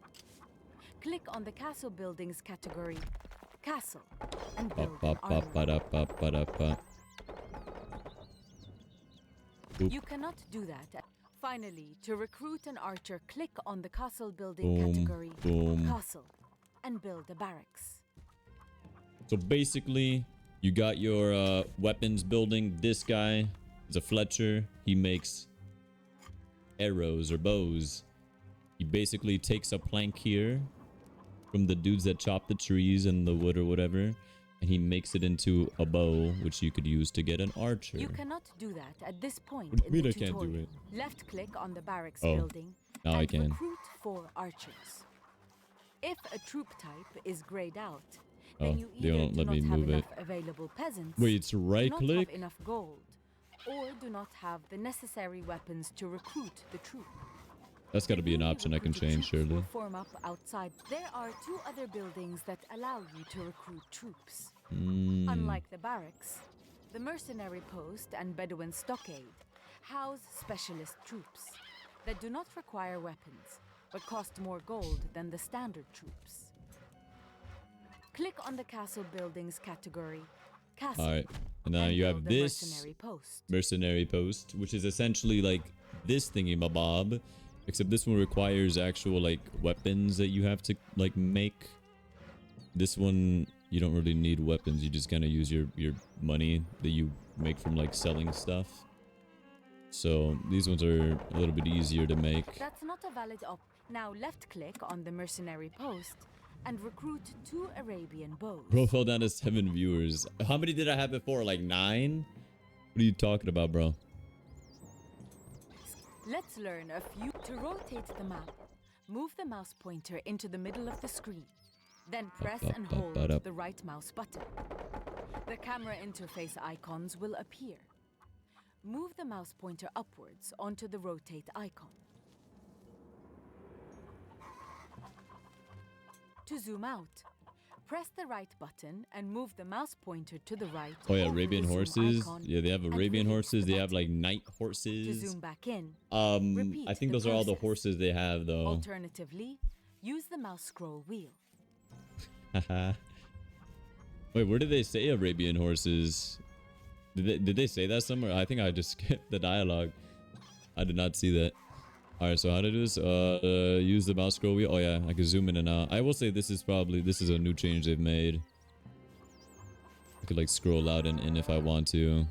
Click on the castle buildings category, Castle, and build an armory. You cannot do that. Finally, to recruit an archer, click on the castle building category, Castle, and build a barracks. So basically, you got your weapons building. This guy is a Fletcher. He makes arrows or bows. He basically takes a plank here from the dudes that chop the trees and the wood or whatever, and he makes it into a bow, which you could use to get an archer. You cannot do that at this point What do in you the mean I can't tutorial. do it? Left click on the barracks Oh, building now and I can. recruit 4 archers. If a troop type is grayed out, Oh, then you they either don't do let not me have move it. enough available peasants, Wait, it's do right not click? have enough gold, or do not have the necessary weapons to recruit the troop. That's got to The be an newly option I can recruited change, troops will surely. form up outside. There are 2 other buildings that allow you to recruit troops. Mm. Unlike the barracks, the mercenary post and Bedouin stockade house specialist troops that do not require weapons, but cost more gold than the standard troops. Click on the castle buildings category, Castle, All right, and now and you build have a this mercenary post. which is essentially like this thingy mabob, except this one requires actual like weapons that you have to like make. This one you don't really need weapons, you just kind of use your money that you make from like selling stuff. So these ones are a little bit easier to make. That's not a valid Now left click on the mercenary post and recruit 2 Arabian bows. Bro fell down to 7 viewers. How many did I have before? Like 9? What are you talking about, bro? Let's learn a few. To rotate the map, move the mouse pointer into the middle of the screen. Then press and hold the right mouse button. The camera interface icons will appear. Move the mouse pointer upwards onto the rotate icon. To zoom out, press the right button and move the mouse pointer to the right. Oh yeah, over Arabian the zoom horses. icon Yeah, they have and Arabian release horses. the They have button. like night To horses. zoom back in, I think those are all the horses they have though. alternatively, use the mouse scroll wheel. Wait, where did they say Arabian horses? Did they say that somewhere? I think I just skipped the dialogue. I did not see that. Alright, so how to do this? Use the mouse scroll wheel. Oh yeah, I can zoom in and out. I will say this is a new change they've made. I could like scroll out and in if I want to.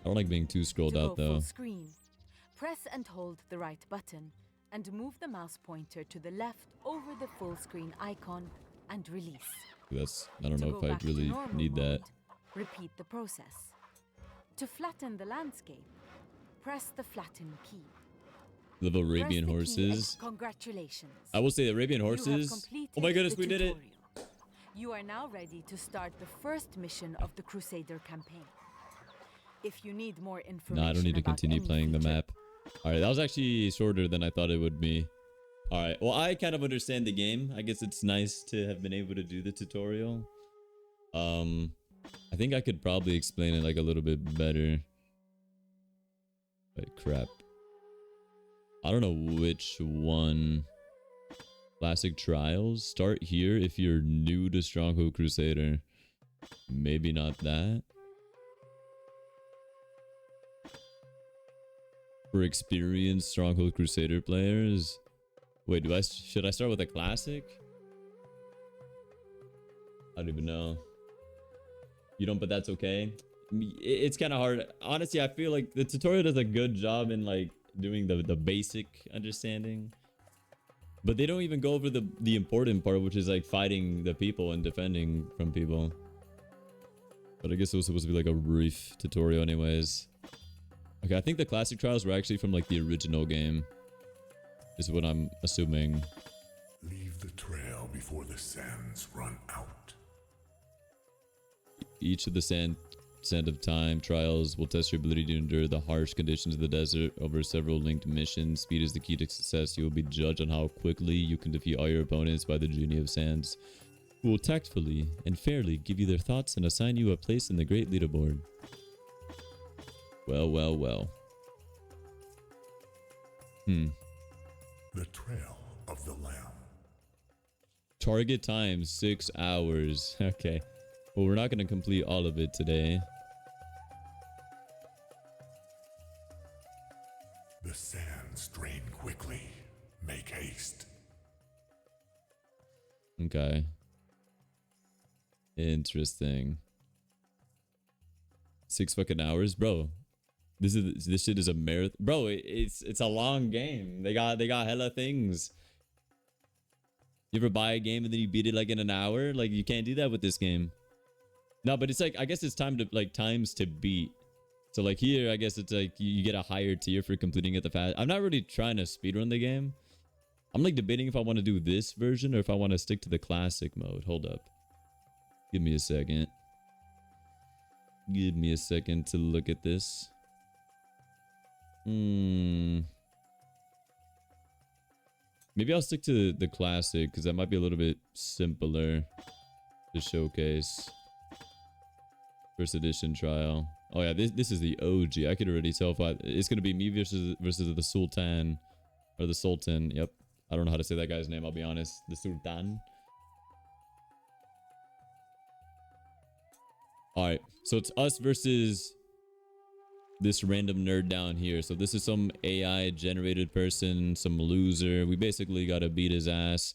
I don't like being too scrolled To out go though. full screen, press and hold the right button and move the mouse pointer to the left over the full screen icon and release. I don't To know go if I back to really normal need that. mode, repeat the process. To flatten the landscape, press the flatten key. The Arabian Press the key and horses. congratulations. I will say Arabian You have horses. completed Oh my goodness, the we did it. tutorial. You are now ready to start the first mission of the Crusader campaign. If you need more information, No, I don't need to about continue any playing the feature, map. Alright, that was actually shorter than I thought it would be. Alright, well I kind of understand the game. I guess it's nice to have been able to do the tutorial. I think I could probably explain it like a little bit better. But crap. I don't know which one. Classic Trials? Start here if you're new to Stronghold Crusader. Maybe not that. For experienced Stronghold Crusader players. Wait, should I start with a classic? I don't even know. You don't, but that's okay. It's kind of hard. Honestly, I feel like the tutorial does a good job in like doing the basic understanding. But they don't even go over the important part, which is like fighting the people and defending from people. But I guess it was supposed to be like a brief tutorial anyways. Okay, I think the classic trials were actually from like the original game. Is what I'm assuming. Leave the trail before the sands run out. Each of the sand Sand of Time trials will test your ability to endure the harsh conditions of the desert over several linked missions. Speed is the key to success. You will be judged on how quickly you can defeat all your opponents by the Genie of Sands, who will tactfully and fairly give you their thoughts and assign you a place in the great leaderboard. Well, well, well. The trail of the lamb. Target time 6 hours. Okay. Well, we're not going to complete all of it today. The sands drain quickly. Make haste. Okay. Interesting. 6 fucking hours, bro. This shit is a marathon, bro. It's a long game. They got hella things. You ever buy a game and then you beat it like in an hour? Like, you can't do that with this game. No, but it's like, I guess it's times to beat. So like here, I guess it's like you get a higher tier for completing it the fast. I'm not really trying to speedrun the game. I'm like debating if I want to do this version or if I want to stick to the classic mode. Hold up. Give me a second. Give me a second to look at this. Maybe I'll stick to the classic because that might be a little bit simpler to showcase. First edition trial. Oh yeah, this is the OG. I could already tell if it's gonna be me versus the Sultan or the Sultan. Yep. I don't know how to say that guy's name, I'll be honest. The Sultan. Alright, so it's us versus this random nerd down here. So this is some AI generated person, some loser. We basically gotta beat his ass.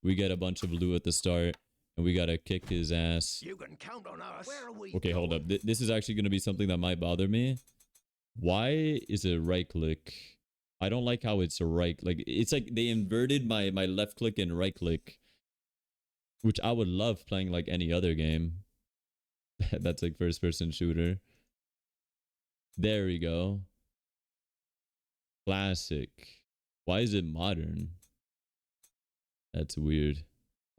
We get a bunch of loot at the start and we gotta kick his ass. You can count on us. Where are we Okay, hold up. This is actually gonna be something that might bother me. Why is it right click? I don't like how it's a right, like it's like they inverted my left click and right click, which I would love playing like any other game. That's like first person shooter. There we go. Classic. Why is it modern? That's weird.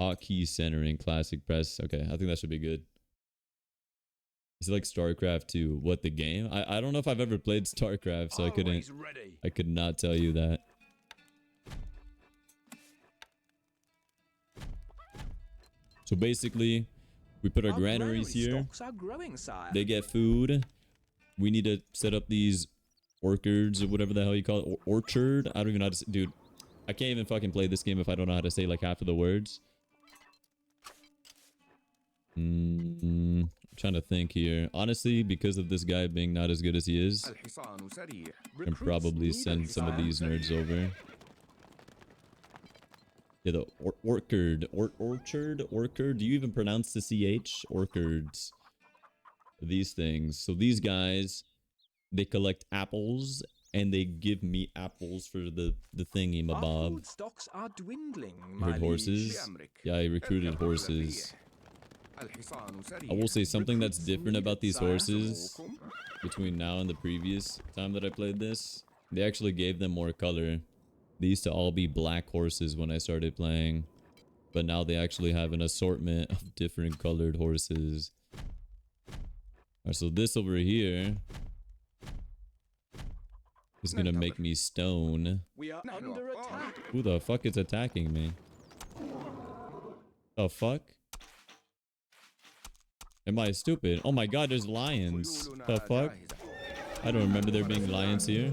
Hotkey centering, classic press. Okay, I think that should be good. Is it like StarCraft 2? What, the game? I don't know if I've ever played StarCraft, so I could not tell you that. So basically, we put our granaries here. They get food. We need to set up these orchards or whatever the hell you call it. Orchard? I don't even know how to say. Dude, I can't even fucking play this game if I don't know how to say like half of the words. I'm trying to think here. Honestly, because of this guy being not as good as he is, I can probably send some of these nerds over. Yeah, the orchard. Orchard? Do you even pronounce the CH? Orchards. These things. So these guys, they collect apples and they give me apples for the thingy mabob. Stocks are dwindling. You heard horses? Yeah, I recruited horses. I will say something that's different about these horses between now and the previous time that I played this. They actually gave them more color. They used to all be black horses when I started playing, but now they actually have an assortment of different colored horses. Alright, so this over here is gonna make me stone. We are under attack. Who the fuck is attacking me? The fuck? Am I stupid? Oh my god, there's lions. The fuck? I don't remember there being lions here.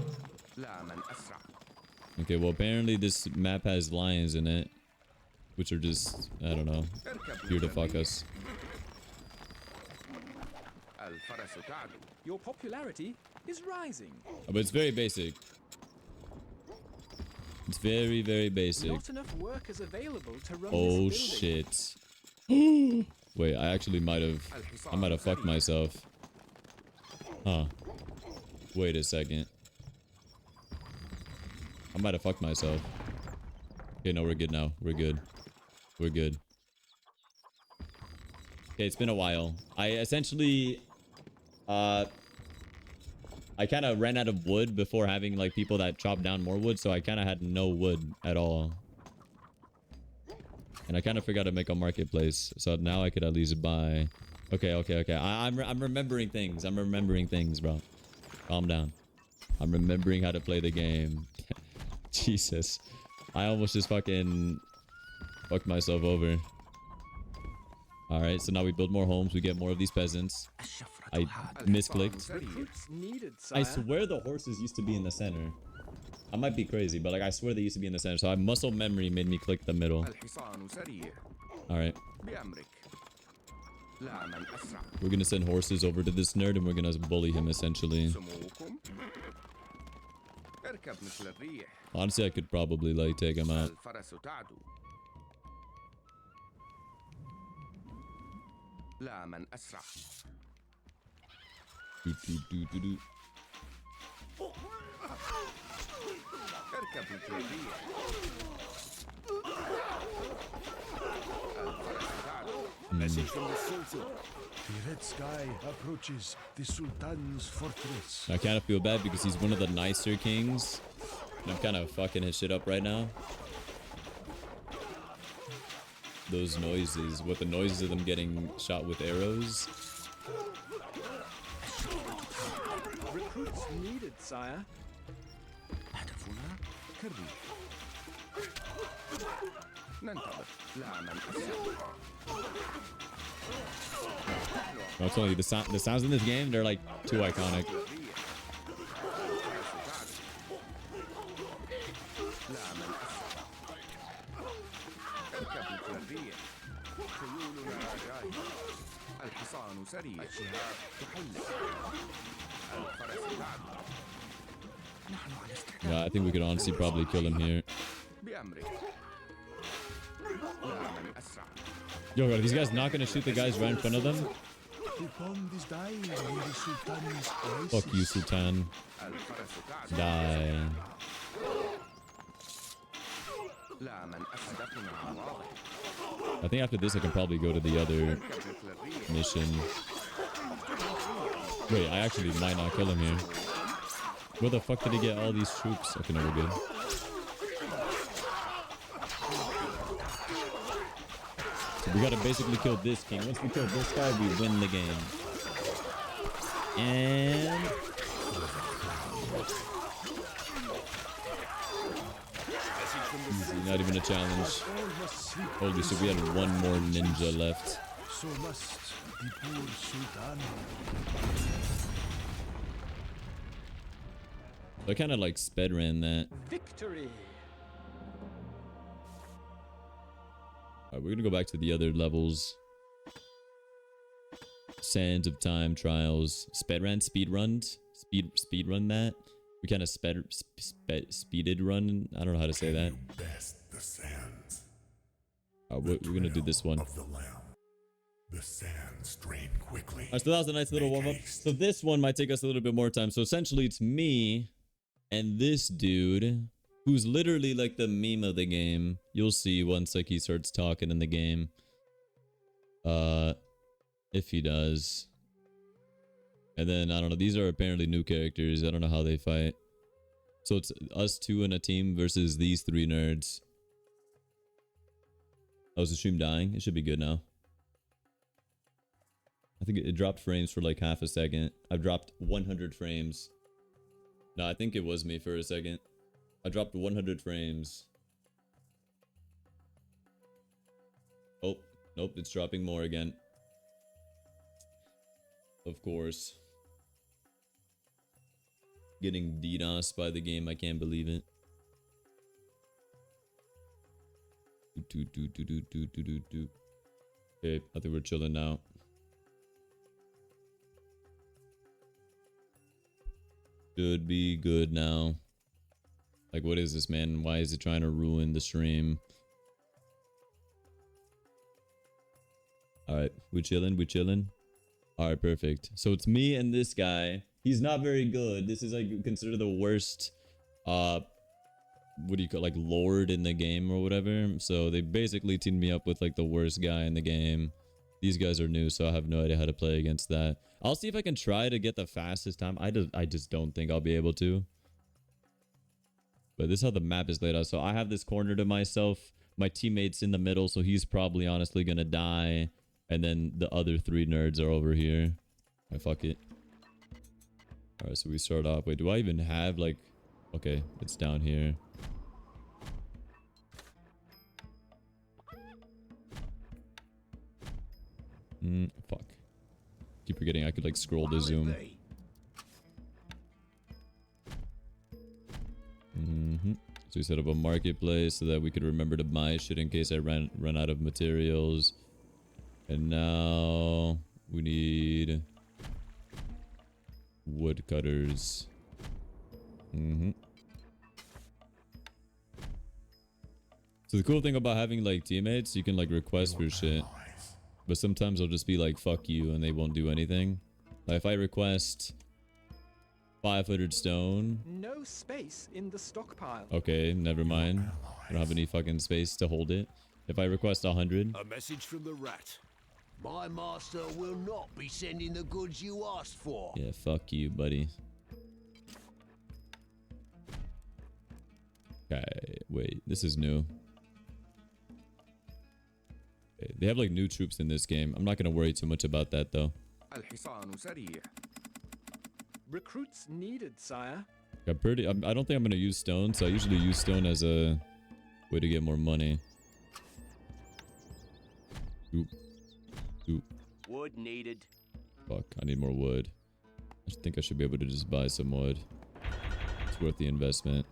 Okay, well apparently this map has lions in it, which are just, I don't know, here to fuck us. Your popularity is rising. But it's very basic. It's very, very basic. Not enough workers available to run Oh this building. shit. Wait, I might have fucked myself. Huh. Wait a second. I might have fucked myself. Okay, no, we're good now. We're good. We're good. Okay, it's been a while. I essentially I kind of ran out of wood before having like people that chop down more wood, so I kind of had no wood at all. And I kind of forgot to make a marketplace, so now I could at least buy Okay, okay, okay. I'm remembering things. I'm remembering things, bro. Calm down. I'm remembering how to play the game. Jesus. I almost just fucking fucked myself over. Alright, so now we build more homes. We get more of these peasants. I misclicked. Recruits needed, I sire. swear the horses used to be in the center. I might be crazy, but like I swear they used to be in the center. So muscle memory made me click the middle. Alright. We're gonna send horses over to this nerd and we're gonna bully him essentially. Honestly, I could probably like take him out. Do, do, do, do, do. Message from the Sultan. The red sky approaches the Sultan's fortress. I kind of feel bad because he's one of the nicer kings. And I'm kind of fucking his shit up right now. Those noises. What the noises of them getting shot with arrows. Recruits needed, sire. I'm telling you, the sounds in this game, they're like too iconic. Yeah, I think we could honestly probably kill him here. Yo, are these guys not gonna shoot the guys right in front of them? Fuck you, Sultan. Die. I think after this I can probably go to the other mission. Wait, I actually might not kill him here. Where the fuck did he get all these troops? Okay, no, we're good. So we gotta basically kill this king. Once we kill this guy, we win the game. And... easy, not even a challenge. Holy shit, we had one more ninja left. So must the poor Sultan. I kind of like sped ran that. Victory. Alright, we're gonna go back to the other levels. Sands of Time trials. Speed run that. We kind of speeded run. I don't know how to say that. Best the sands We're gonna do this one. of the lamb. The sands drain quickly. Alright, so that was a nice little Make warm up. haste. So this one might take us a little bit more time. So essentially it's me and this dude who's literally like the meme of the game. You'll see once like he starts talking in the game. If he does. And then I don't know, these are apparently new characters. I don't know how they fight. So it's us two in a team versus these three nerds. Oh, is the stream dying? It should be good now. I think it dropped frames for like half a second. I've dropped 100 frames. No, I think it was me for a second. I dropped 100 frames. Oh, nope, it's dropping more again. Of course. Getting DDoS by the game, I can't believe it. Okay, I think we're chilling now. Should be good now. Like, what is this, man? Why is it trying to ruin the stream? Alright, we chilling, we chilling. Alright, perfect. So it's me and this guy. He's not very good. This is like considered the worst what do you call like lord in the game or whatever. So they basically teamed me up with like the worst guy in the game. These guys are new, so I have no idea how to play against that. I'll see if I can try to get the fastest time. I just don't think I'll be able to. But this is how the map is laid out. So I have this corner to myself. My teammate's in the middle, so he's probably honestly gonna die. And then the other 3 nerds are over here. I fuck it. Alright, so we start off. Wait, do I even have like... Okay, it's down here. Fuck. Keep forgetting I could like scroll to zoom. So we set up a marketplace so that we could remember to buy shit in case I run out of materials. And now we need woodcutters. So the cool thing about having like teammates, you can like request for shit. But sometimes they'll just be like, fuck you, and they won't do anything. Like if I request 500 stone. No space in the stockpile. Okay, never mind. I don't have any fucking space to hold it. If I request 100. A message from the rat. My master will not be sending the goods you asked for. Yeah, fuck you, buddy. Okay, wait, this is new. Okay, they have like new troops in this game. I'm not gonna worry too much about that though. Recruits needed, sire. I don't think I'm gonna use stone, so I usually use stone as a way to get more money. Oop. Oop. Wood needed. Fuck, I need more wood. I think I should be able to just buy some wood. It's worth the investment.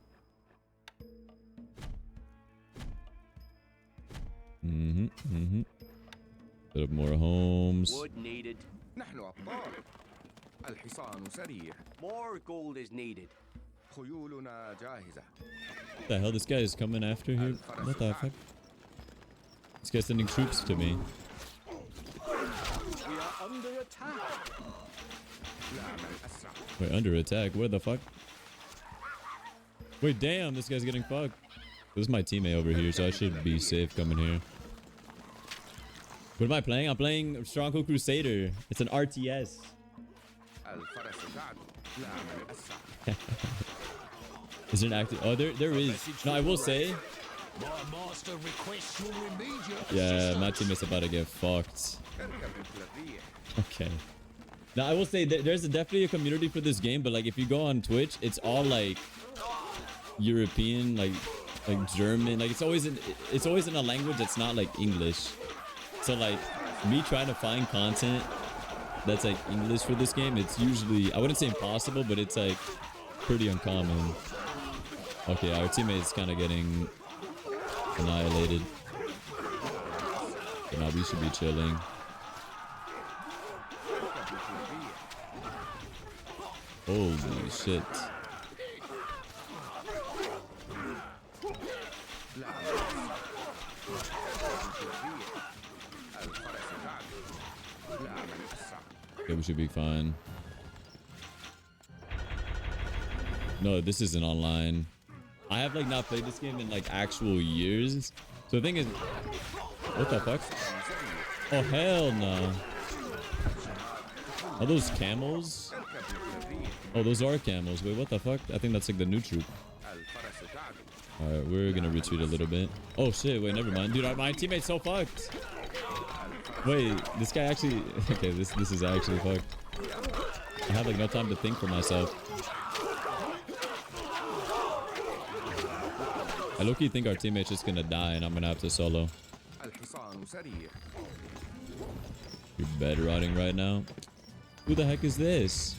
Set up more homes. Wood needed. More gold is needed. What the hell? This guy is coming after here? What the fuck? This guy's sending troops to me. We are under attack. Wait, under attack? Where the fuck? Wait, damn, this guy's getting fucked. This is my teammate over here, so I should be safe coming here. What am I playing? I'm playing Stronghold Crusader. It's an RTS. Is there an active? Oh, there is. No, I will say. My master requests your immediate Yeah, my teammate's about to get fucked. Okay. Now I will say that there's definitely a community for this game, but like if you go on Twitch, it's all like European, like German. Like it's always in a language that's not like English. So like me trying to find content that's like English for this game, it's usually, I wouldn't say impossible, but it's like pretty uncommon. Okay, our teammate is kind of getting annihilated. So now we should be chilling. Holy shit. Okay, we should be fine. No, this isn't online. I have like not played this game in like actual years. So the thing is, what the fuck? Oh hell no. Are those camels? Oh, those are camels. Wait, what the fuck? I think that's like the new troop. Alright, we're gonna retreat a little bit. Oh shit, wait, never mind. Dude, my teammate's so fucked. Wait, this guy actually... Okay, this is actually fucked. I have like no time to think for myself. I low-key think our teammate's just gonna die and I'm gonna have to solo. You're bed rotting right now. Who the heck is this?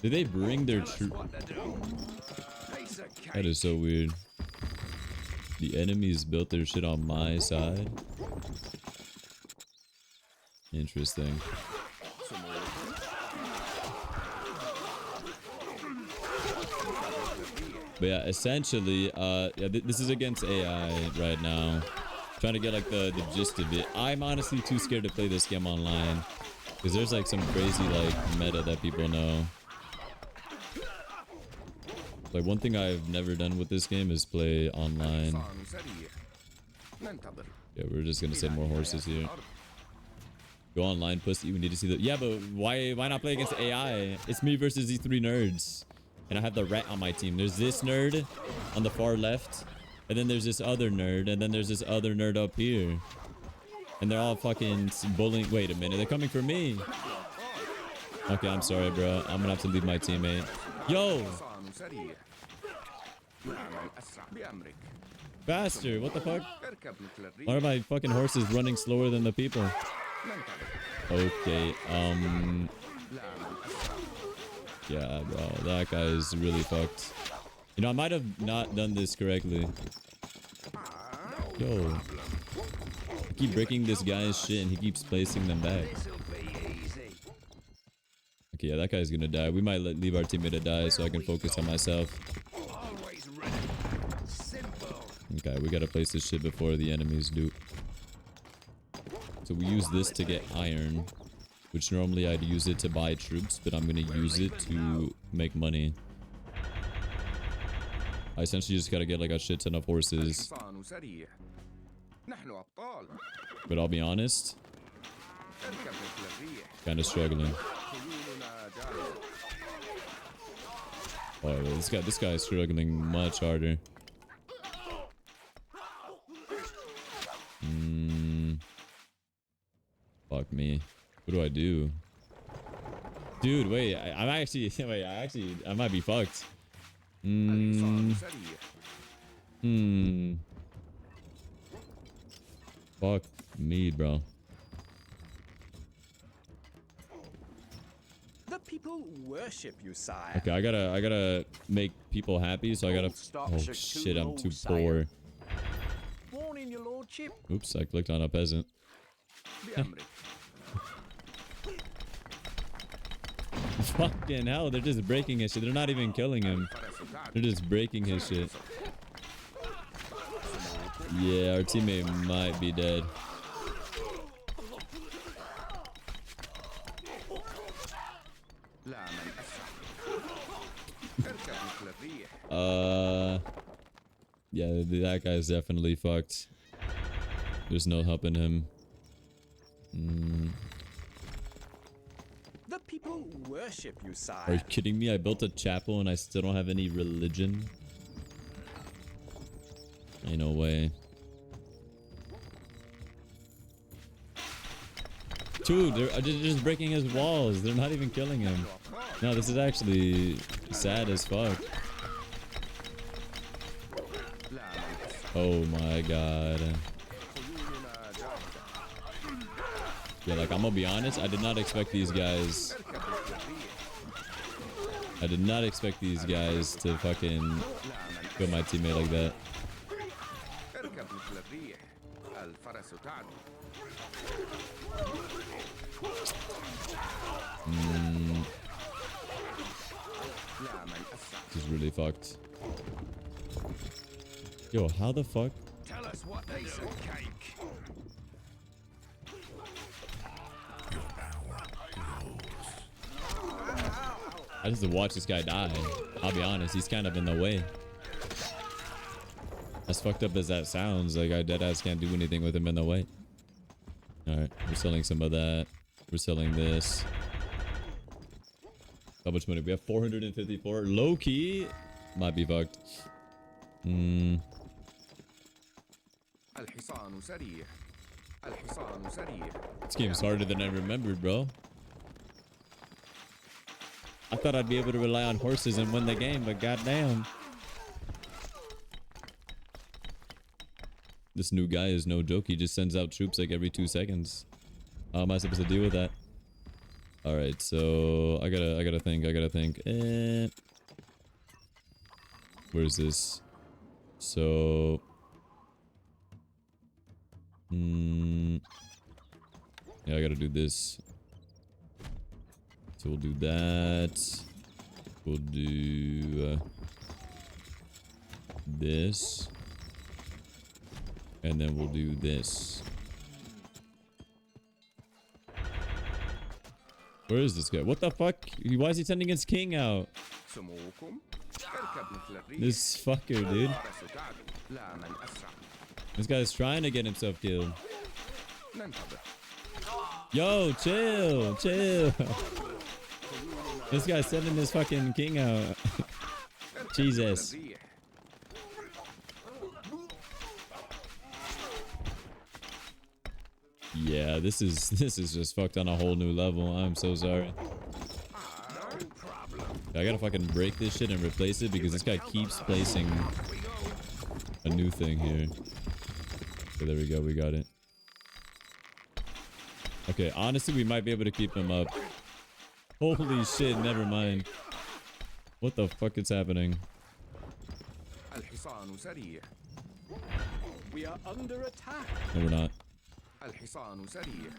Did they bring their troop? That is so weird. The enemies built their shit on my side. Interesting. But yeah, essentially, this is against AI right now. Trying to get like the gist of it. I'm honestly too scared to play this game online. Because there's like some crazy like meta that people know. Like one thing I've never done with this game is play online. Yeah, we're just gonna send more horses here. Go online, pussy. We need to see the... Yeah, but why not play against AI? It's me versus these 3 nerds. And I have the rat on my team. There's this nerd on the far left. And then there's this other nerd. And then there's this other nerd up here. And they're all fucking bullying. Wait a minute, they're coming for me. Okay, I'm sorry, bro. I'm gonna have to leave my teammate. Yo! حصان سريع. نعمل أسرع بأمرك. Faster! What the fuck? اركب مثل الريح. Why are my fucking horses running slower than the people? ننطلق. Okay, لا من أسرع. yeah, bro, that guy is really fucked. You know, I might have not done this correctly. Yo. I keep breaking this guy's shit and he keeps placing them back. This'll be easy. Okay, yeah, that guy's gonna die. We might leave our teammate to die so I can focus on myself. Always ready. Simple. Okay, we gotta place this shit before the enemies do. So we use this to get iron, which normally I'd use it to buy troops, but I'm gonna use it to make money. I essentially just gotta get like a shit ton of horses. الحصان سريع. نحن أبطال. But I'll be honest, اركب مثل الريح. kind of struggling. خيولنا جاهزة. Oh, this guy is struggling much harder. Fuck me. What do I do? Dude, wait, I'm actually, wait, I might be fucked. الحصان سريع. Fuck me, bro. The people worship you, sire. Okay, I gotta make people happy, so I gotta. Oh shit, I'm too poor. Warning, your lordship. Oops, I clicked on a peasant. بأمرك. Fucking hell, they're just breaking his shit. They're not even killing him. They're just breaking his shit. Yeah, our teammate might be dead. لا من أسرع. اركب مثل الريح. Yeah, that guy's definitely fucked. There's no helping him. The people worship you, sire. Are you kidding me? I built a chapel and I still don't have any religion. Ain't no way. Dude, they're just breaking his walls. They're not even killing him. No, this is actually sad as fuck. لا من أسرع. Oh my god. خيولنا جاهزة. Yeah, like, I'm gonna be honest, I did not expect these guys. اركب مثل الريح. I did not expect these guys to fucking لا من kill my teammate like that. اركب مثل الريح. الفرس تعدو. لا من أسرع. This is really fucked. Yo, how the fuck? Tell us what they say, cake. I just watch this guy die. I'll be honest, he's kind of in the way. As fucked up as that sounds, like I deadass can't do anything with him in the way. Alright, we're selling some of that. We're selling this. How much money? We have 454. Low key might be fucked. الحصان سريع. الحصان سريع. This game's harder than I remembered, bro. I thought I'd be able to rely on horses and win the game, but goddamn. This new guy is no joke. He just sends out troops like every 2 seconds. How am I supposed to deal with that? All right, so I gotta think. Where is this? So, yeah, I gotta do this. So we'll do that. We'll do this. And then we'll do this. Where is this guy? What the fuck? Why is he sending his king out? سموكم. اركب مثل الريح. This fucker, dude. الفرس تعدو. لا من أسرع. This guy's trying to get himself killed. ننتظر. Yo, chill. This guy's sending his fucking king out. Jesus. الريح. Yeah, this is just fucked on a whole new level. I'm so sorry. I gotta fucking break this shit and replace it because this guy keeps placing a new thing here. Okay, there we go. We got it. Okay, honestly, we might be able to keep him up. Holy shit, never mind. What the fuck is happening? الحصان سريع. We are under attack. No, we're not. الحصان سريع.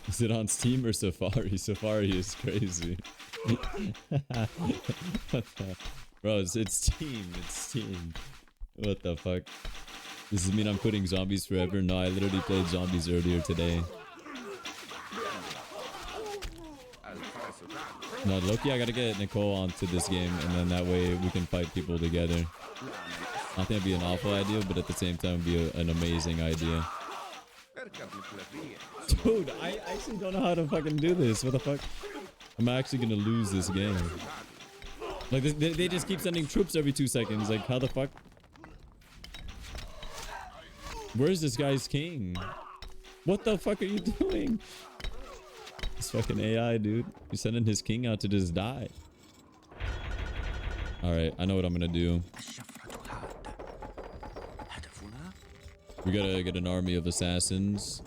Is it on Steam or Safari? Safari is crazy. What the? Bro, it's Steam. It's Steam. What the fuck? Does this mean I'm quitting zombies forever? No, I literally played zombies earlier today. No, Loki, I gotta get Nicole onto this game, and then that way we can fight people together. I think it'd be an awful idea, but at the same time, it'd be an amazing idea. اركب مثل الريح. Dude, I actually don't know how to fucking do this. What the fuck? I'm actually gonna lose this game. Like, they just keep sending troops every 2 seconds. Like, how the fuck? Where's this guy's king? What the fuck are you doing? This fucking AI, dude. He's sending his king out to just die. Alright, I know what I'm gonna do. We gotta get an army of assassins.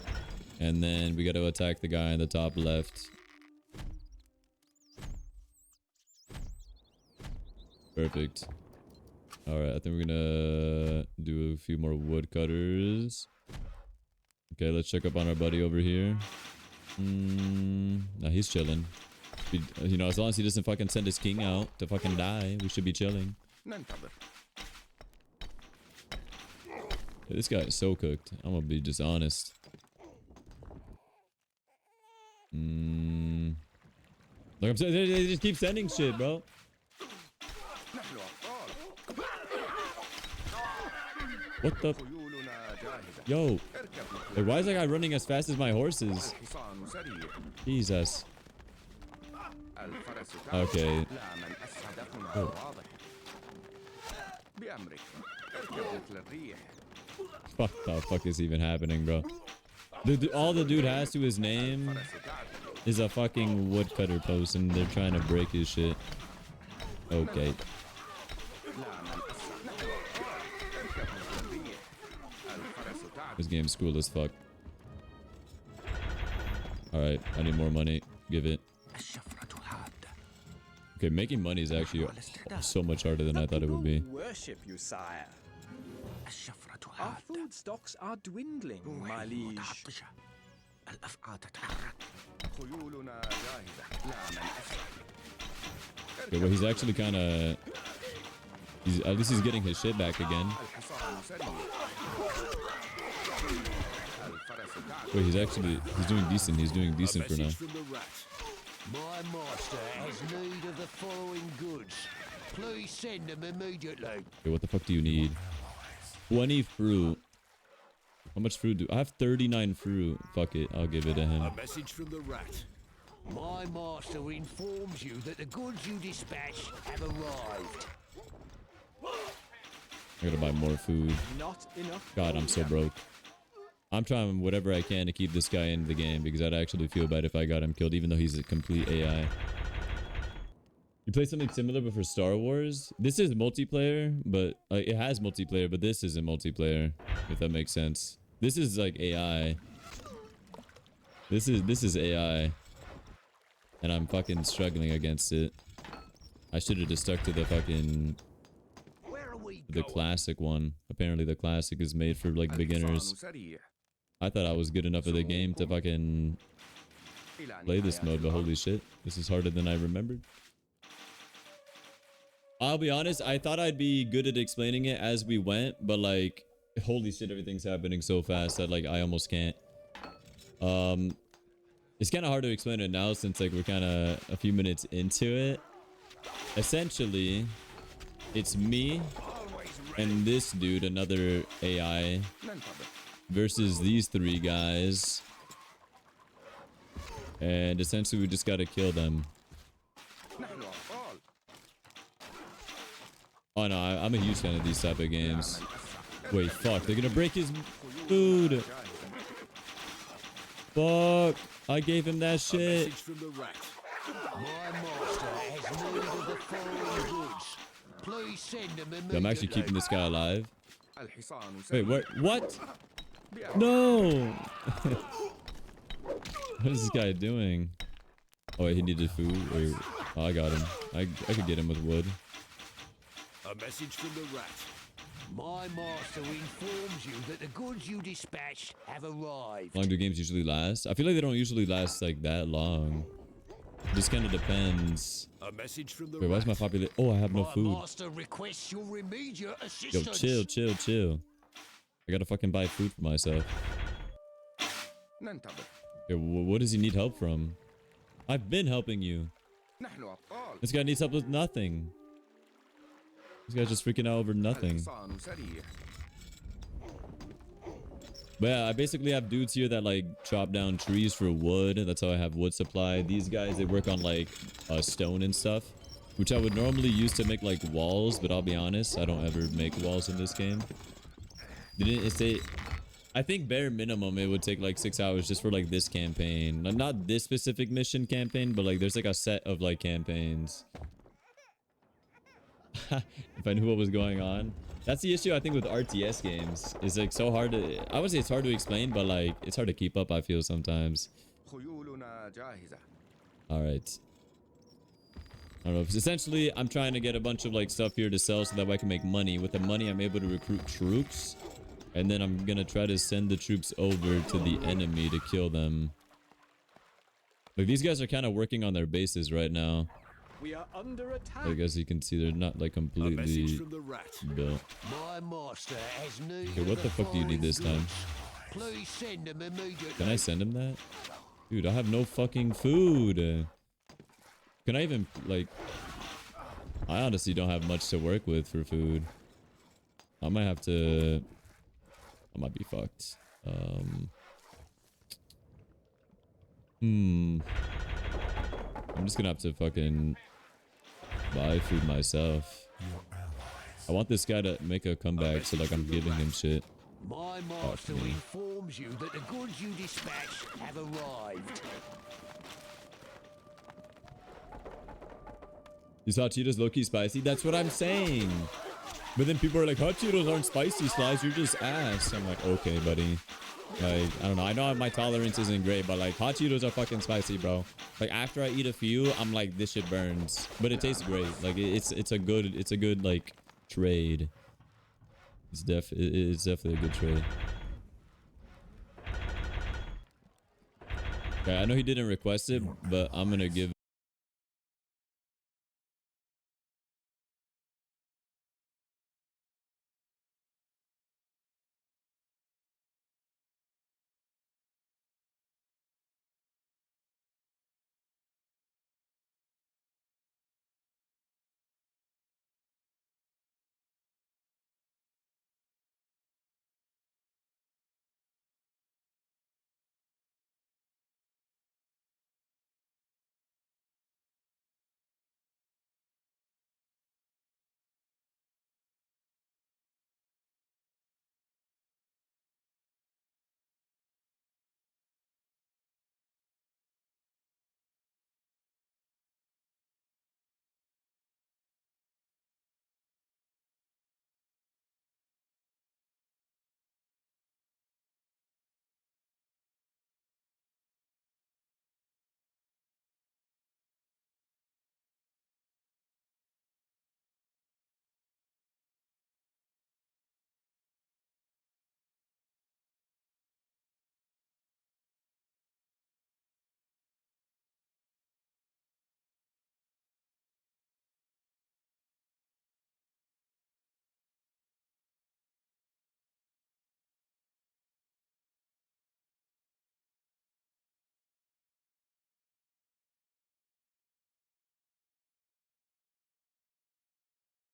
And then we gotta attack the guy in the top left. Perfect. Alright, I think we're gonna do a few more woodcutters. Okay, let's check up on our buddy over here. Nah, he's chilling. You know, as long as he doesn't fucking send his king out to fucking die, we should be chilling. ننتظر. Yeah, this guy is so cooked. I'm gonna be just honest. Like I'm saying, they just keep sending shit, bro. نحن أبطال. What the? خيولنا جاهزة. Yo, اركب مثل like, why is that guy running as fast as my horses? الحصان سريع. Jesus. الفرس Okay. لا من هدفنا واضح. بأمرك. اركب مثل الريح. What the fuck is even happening, bro? All the dude has to his name is a fucking woodcutter post, and they're trying to break his shit. Okay. This game's cool as fuck. Alright, I need more money. Give it. Okay, making money is actually so much harder than I thought it would be. People worship you, sire. Our food stocks are dwindling, my liege. خيولنا جاهزة. لا من أسرع. Okay, well, he's actually kind of... At least he's getting his shit back again. الحصان سريع. الفرس تعد. Wait, he's doing decent. He's doing decent for now. Message from the rat. My master has need of the following goods. Please send them immediately. Okay, what the fuck do you need? 20 fruit. How much fruit do I have? 39 fruit. Fuck it, I'll give it to him. A message from the rat. My master informs you that the goods you dispatch have arrived. I gotta buy more food. Not enough. God, I'm so broke. I'm trying whatever I can to keep this guy in the game because I'd actually feel bad if I got him killed, even though he's a complete AI. You play something similar but for Star Wars? This is multiplayer, but it has multiplayer, but this isn't multiplayer, if that makes sense. This is like AI. This is AI. And I'm fucking struggling against it. I should have just stuck to the fucking the classic one. Apparently the classic is made for like beginners. الحصان سريع. I thought I was good enough of the game to fucking إلى play this نهاية mode, but الأرض. holy shit, this is harder than I remembered. I'll be honest, I thought I'd be good at explaining it as we went, but like, holy shit, everything's happening so fast that like I almost can't. It's kind of hard to explain it now since like we're kind of a few minutes into it. Essentially, it's me and this dude, another AI, ننتظر. versus these three guys. And essentially we just gotta kill them. نحن أبطال. Oh no, I'm a huge fan of these type of games. Wait, fuck. They're gonna break his food. Fuck. I gave him that A shit. message from the rat. My master has need of the following goods. Please send them immediately. I'm actually keeping this guy alive. الحصان Wait, سريع. what? What? No! What is this guy doing? Oh, wait, he needed food. Wait, oh, I got him. I could get him with wood. A message from the rat. My master informs you that the goods you dispatched have arrived. How long do games usually last? I feel like they don't usually last like that long. This kind of depends. A message from the Wait, why is my rat. population? Oh, I have no My food. master requests your immediate Yo, assistance. chill. I gotta fucking buy food for myself. ننتظر. Okay, what does he need help from? I've been helping you. نحن أبطال. This guy needs help with nothing. This guy's just freaking out over nothing. الحصان سريع. But yeah, I basically have dudes here that like chop down trees for wood. That's how I have wood supply. These guys, they work on like stone and stuff, which I would normally use to make like walls. But I'll be honest, I don't ever make walls in this game. Didn't it say? I think bare minimum it would take like 6 hours just for like this campaign. Not this specific mission campaign, but like there's like a set of like campaigns. If I knew what was going on. That's the issue I think with RTS games. It's like so hard to, I would say it's hard to explain, but like it's hard to keep up, I feel sometimes. خيولنا جاهزة. All right. I don't know. Essentially, I'm trying to get a bunch of like stuff here to sell so that way I can make money. With the money, I'm able to recruit troops. And then I'm going to try to send the troops over to the enemy to kill them. Like these guys are kind of working on their bases right now. We are under attack. Like as you can see, they're not like A message completely from the rat. built. My master has need Okay, of what the fuck do you need this time? Please send them immediately. Can I send him that? Dude, I have no fucking food. Can I even, like... I honestly don't have much to work with for food. I might have to... I might be fucked. I'm just gonna have to fucking buy food myself. I want this guy to make a comeback so like I'm giving him shit. My master informs you that the goods you dispatched have arrived. These hot Cheetos low-key spicy? That's what I'm saying. But then people are like, hot Cheetos aren't spicy, Slice. You're just ass. I'm like, okay, buddy. Like, I don't know. I know my tolerance isn't great, but like, hot Cheetos are fucking spicy, bro. Like, after I eat a few, I'm like, this shit burns. But it tastes great. Like, it's a good like trade. It's definitely a good trade. Okay, I know he didn't request it, but I'm gonna give